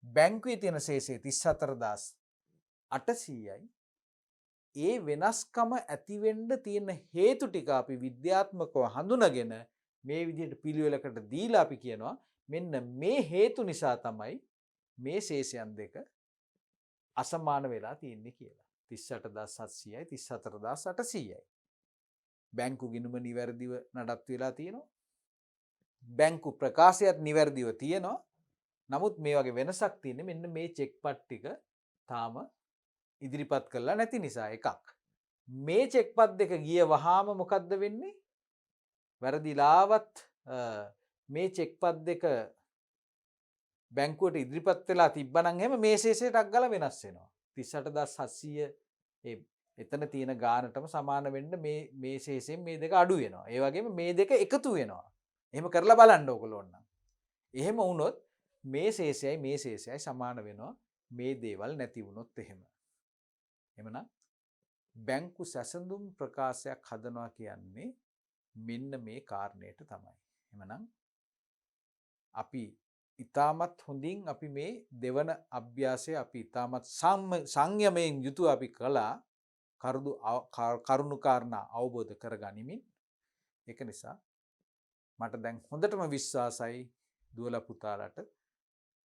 බැංකුවේ තියෙන ශේෂය 34800යි. ඒ වෙනස්කම ඇති වෙන්න තියෙන හේතු ටික අපි විද්‍යාත්මකව හඳුනගෙන මේ විදිහට පිළිවෙලකට දීලා අපි කියනවා මෙන්න මේ හේතු නිසා තමයි මේ ශේෂයන් දෙක අසමාන වෙලා තියෙන්නේ කියලා. 38700යි 34800යි. බැංකු ගිණුම නිවැරදිව නඩත්තු වෙලා තියෙනවා. බැංකු ප්‍රකාශයත් නිවැරදිව තියෙනවා. නමුත් මේ වගේ වෙනසක් තියෙන්නේ මෙන්න මේ චෙක් පත් ටික තාම ඉදිරිපත් කරලා නැති නිසා එකක්. මේ චෙක් පත් දෙක ගිය වහාම මොකද්ද වෙන්නේ? වැරදිලාවත් මේ චෙක් පත් දෙක බැංකුවට ඉදිරිපත් වෙලා තිබ්බනම් එහෙම මේ ශේෂයට අග්ගලා වෙනස් වෙනවා. 38700 එතන තියෙන ගානටම සමාන වෙන්න මේ ශේෂයෙන් මේ දෙක අඩු වෙනවා. ඒ වගේම මේ දෙක එකතු වෙනවා. එහෙම කරලා බලන්න ඕගොල්ලෝ ඕනනම්. එහෙම වුණොත් මේ ශේෂයයි සමාන වෙනවා. මේ දේවල් නැති වුණොත් එහෙම. එහෙමනම් බැංකු සැසඳුම් ප්‍රකාශයක් හදනවා කියන්නේ මෙන්න මේ කාරණයට තමයි. එහෙමනම් අපි ඉතාමත් හොඳින් අපි මේ දෙවන අභ්‍යාසය අපි ඉතාමත් සංයමයෙන් යුතුව අපි කළා කරුණු කාරණා අවබෝධ කරගනිමින්. ඒක නිසා මට දැන් හොඳටම විශ්වාසයි දුවලා පුතාලට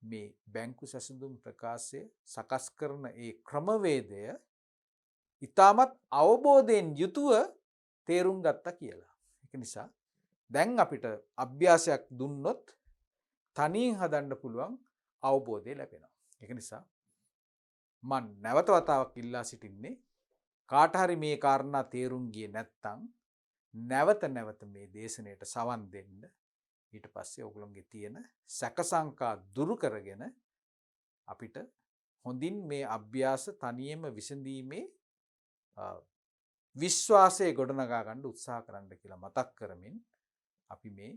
මේ බැංකු සැසඳුම් ප්‍රකාශය සකස් කරන ඒ ක්‍රමවේදය ඉතාමත් අවබෝධයෙන් යුතුව තේරුම් ගත්තා කියලා. ඒක නිසා දැන් අපිට අභ්‍යාසයක් දුන්නොත් තනියෙන් හදන්න පුළුවන් අවබෝධය ලැබෙනවා. ඒක නිසා මම නැවත වතාවක් ඉල්ලා සිටින්නේ කාට හරි මේ කාරණා තේරුම් ගියේ නැත්නම් නැවත මේ දේශනාවට සවන් දෙන්න. ඊට පස්සේ ඔයගොල්ලෝගේ තියෙන සැක සංකා දුරු කරගෙන අපිට හොඳින් මේ අභ්‍යාස තනියම විසඳීමේ විශ්වාසය ගොඩනගා ගන්න උත්සාහ කරන්න කියලා මතක් කරමින් අපි මේ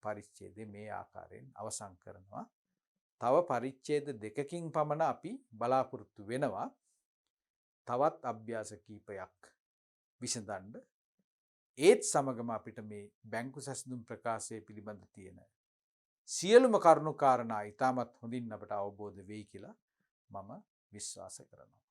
පරිච්ඡේදය මේ ආකාරයෙන් අවසන් කරනවා. තව පරිච්ඡේද දෙකකින් පමණ අපි බලාපොරොත්තු වෙනවා. තවත් අභ්‍යාස කීපයක් විසඳන්න. ඒත් සමගම අපිට මේ බැංකු සැසඳුම් ප්‍රකාශය පිළිබඳ තියෙන සියලුම කරුණු කාරණා ඉතාමත් හොඳින් අපට අවබෝධ වෙයි කියලා මම විශ්වාස කරනවා.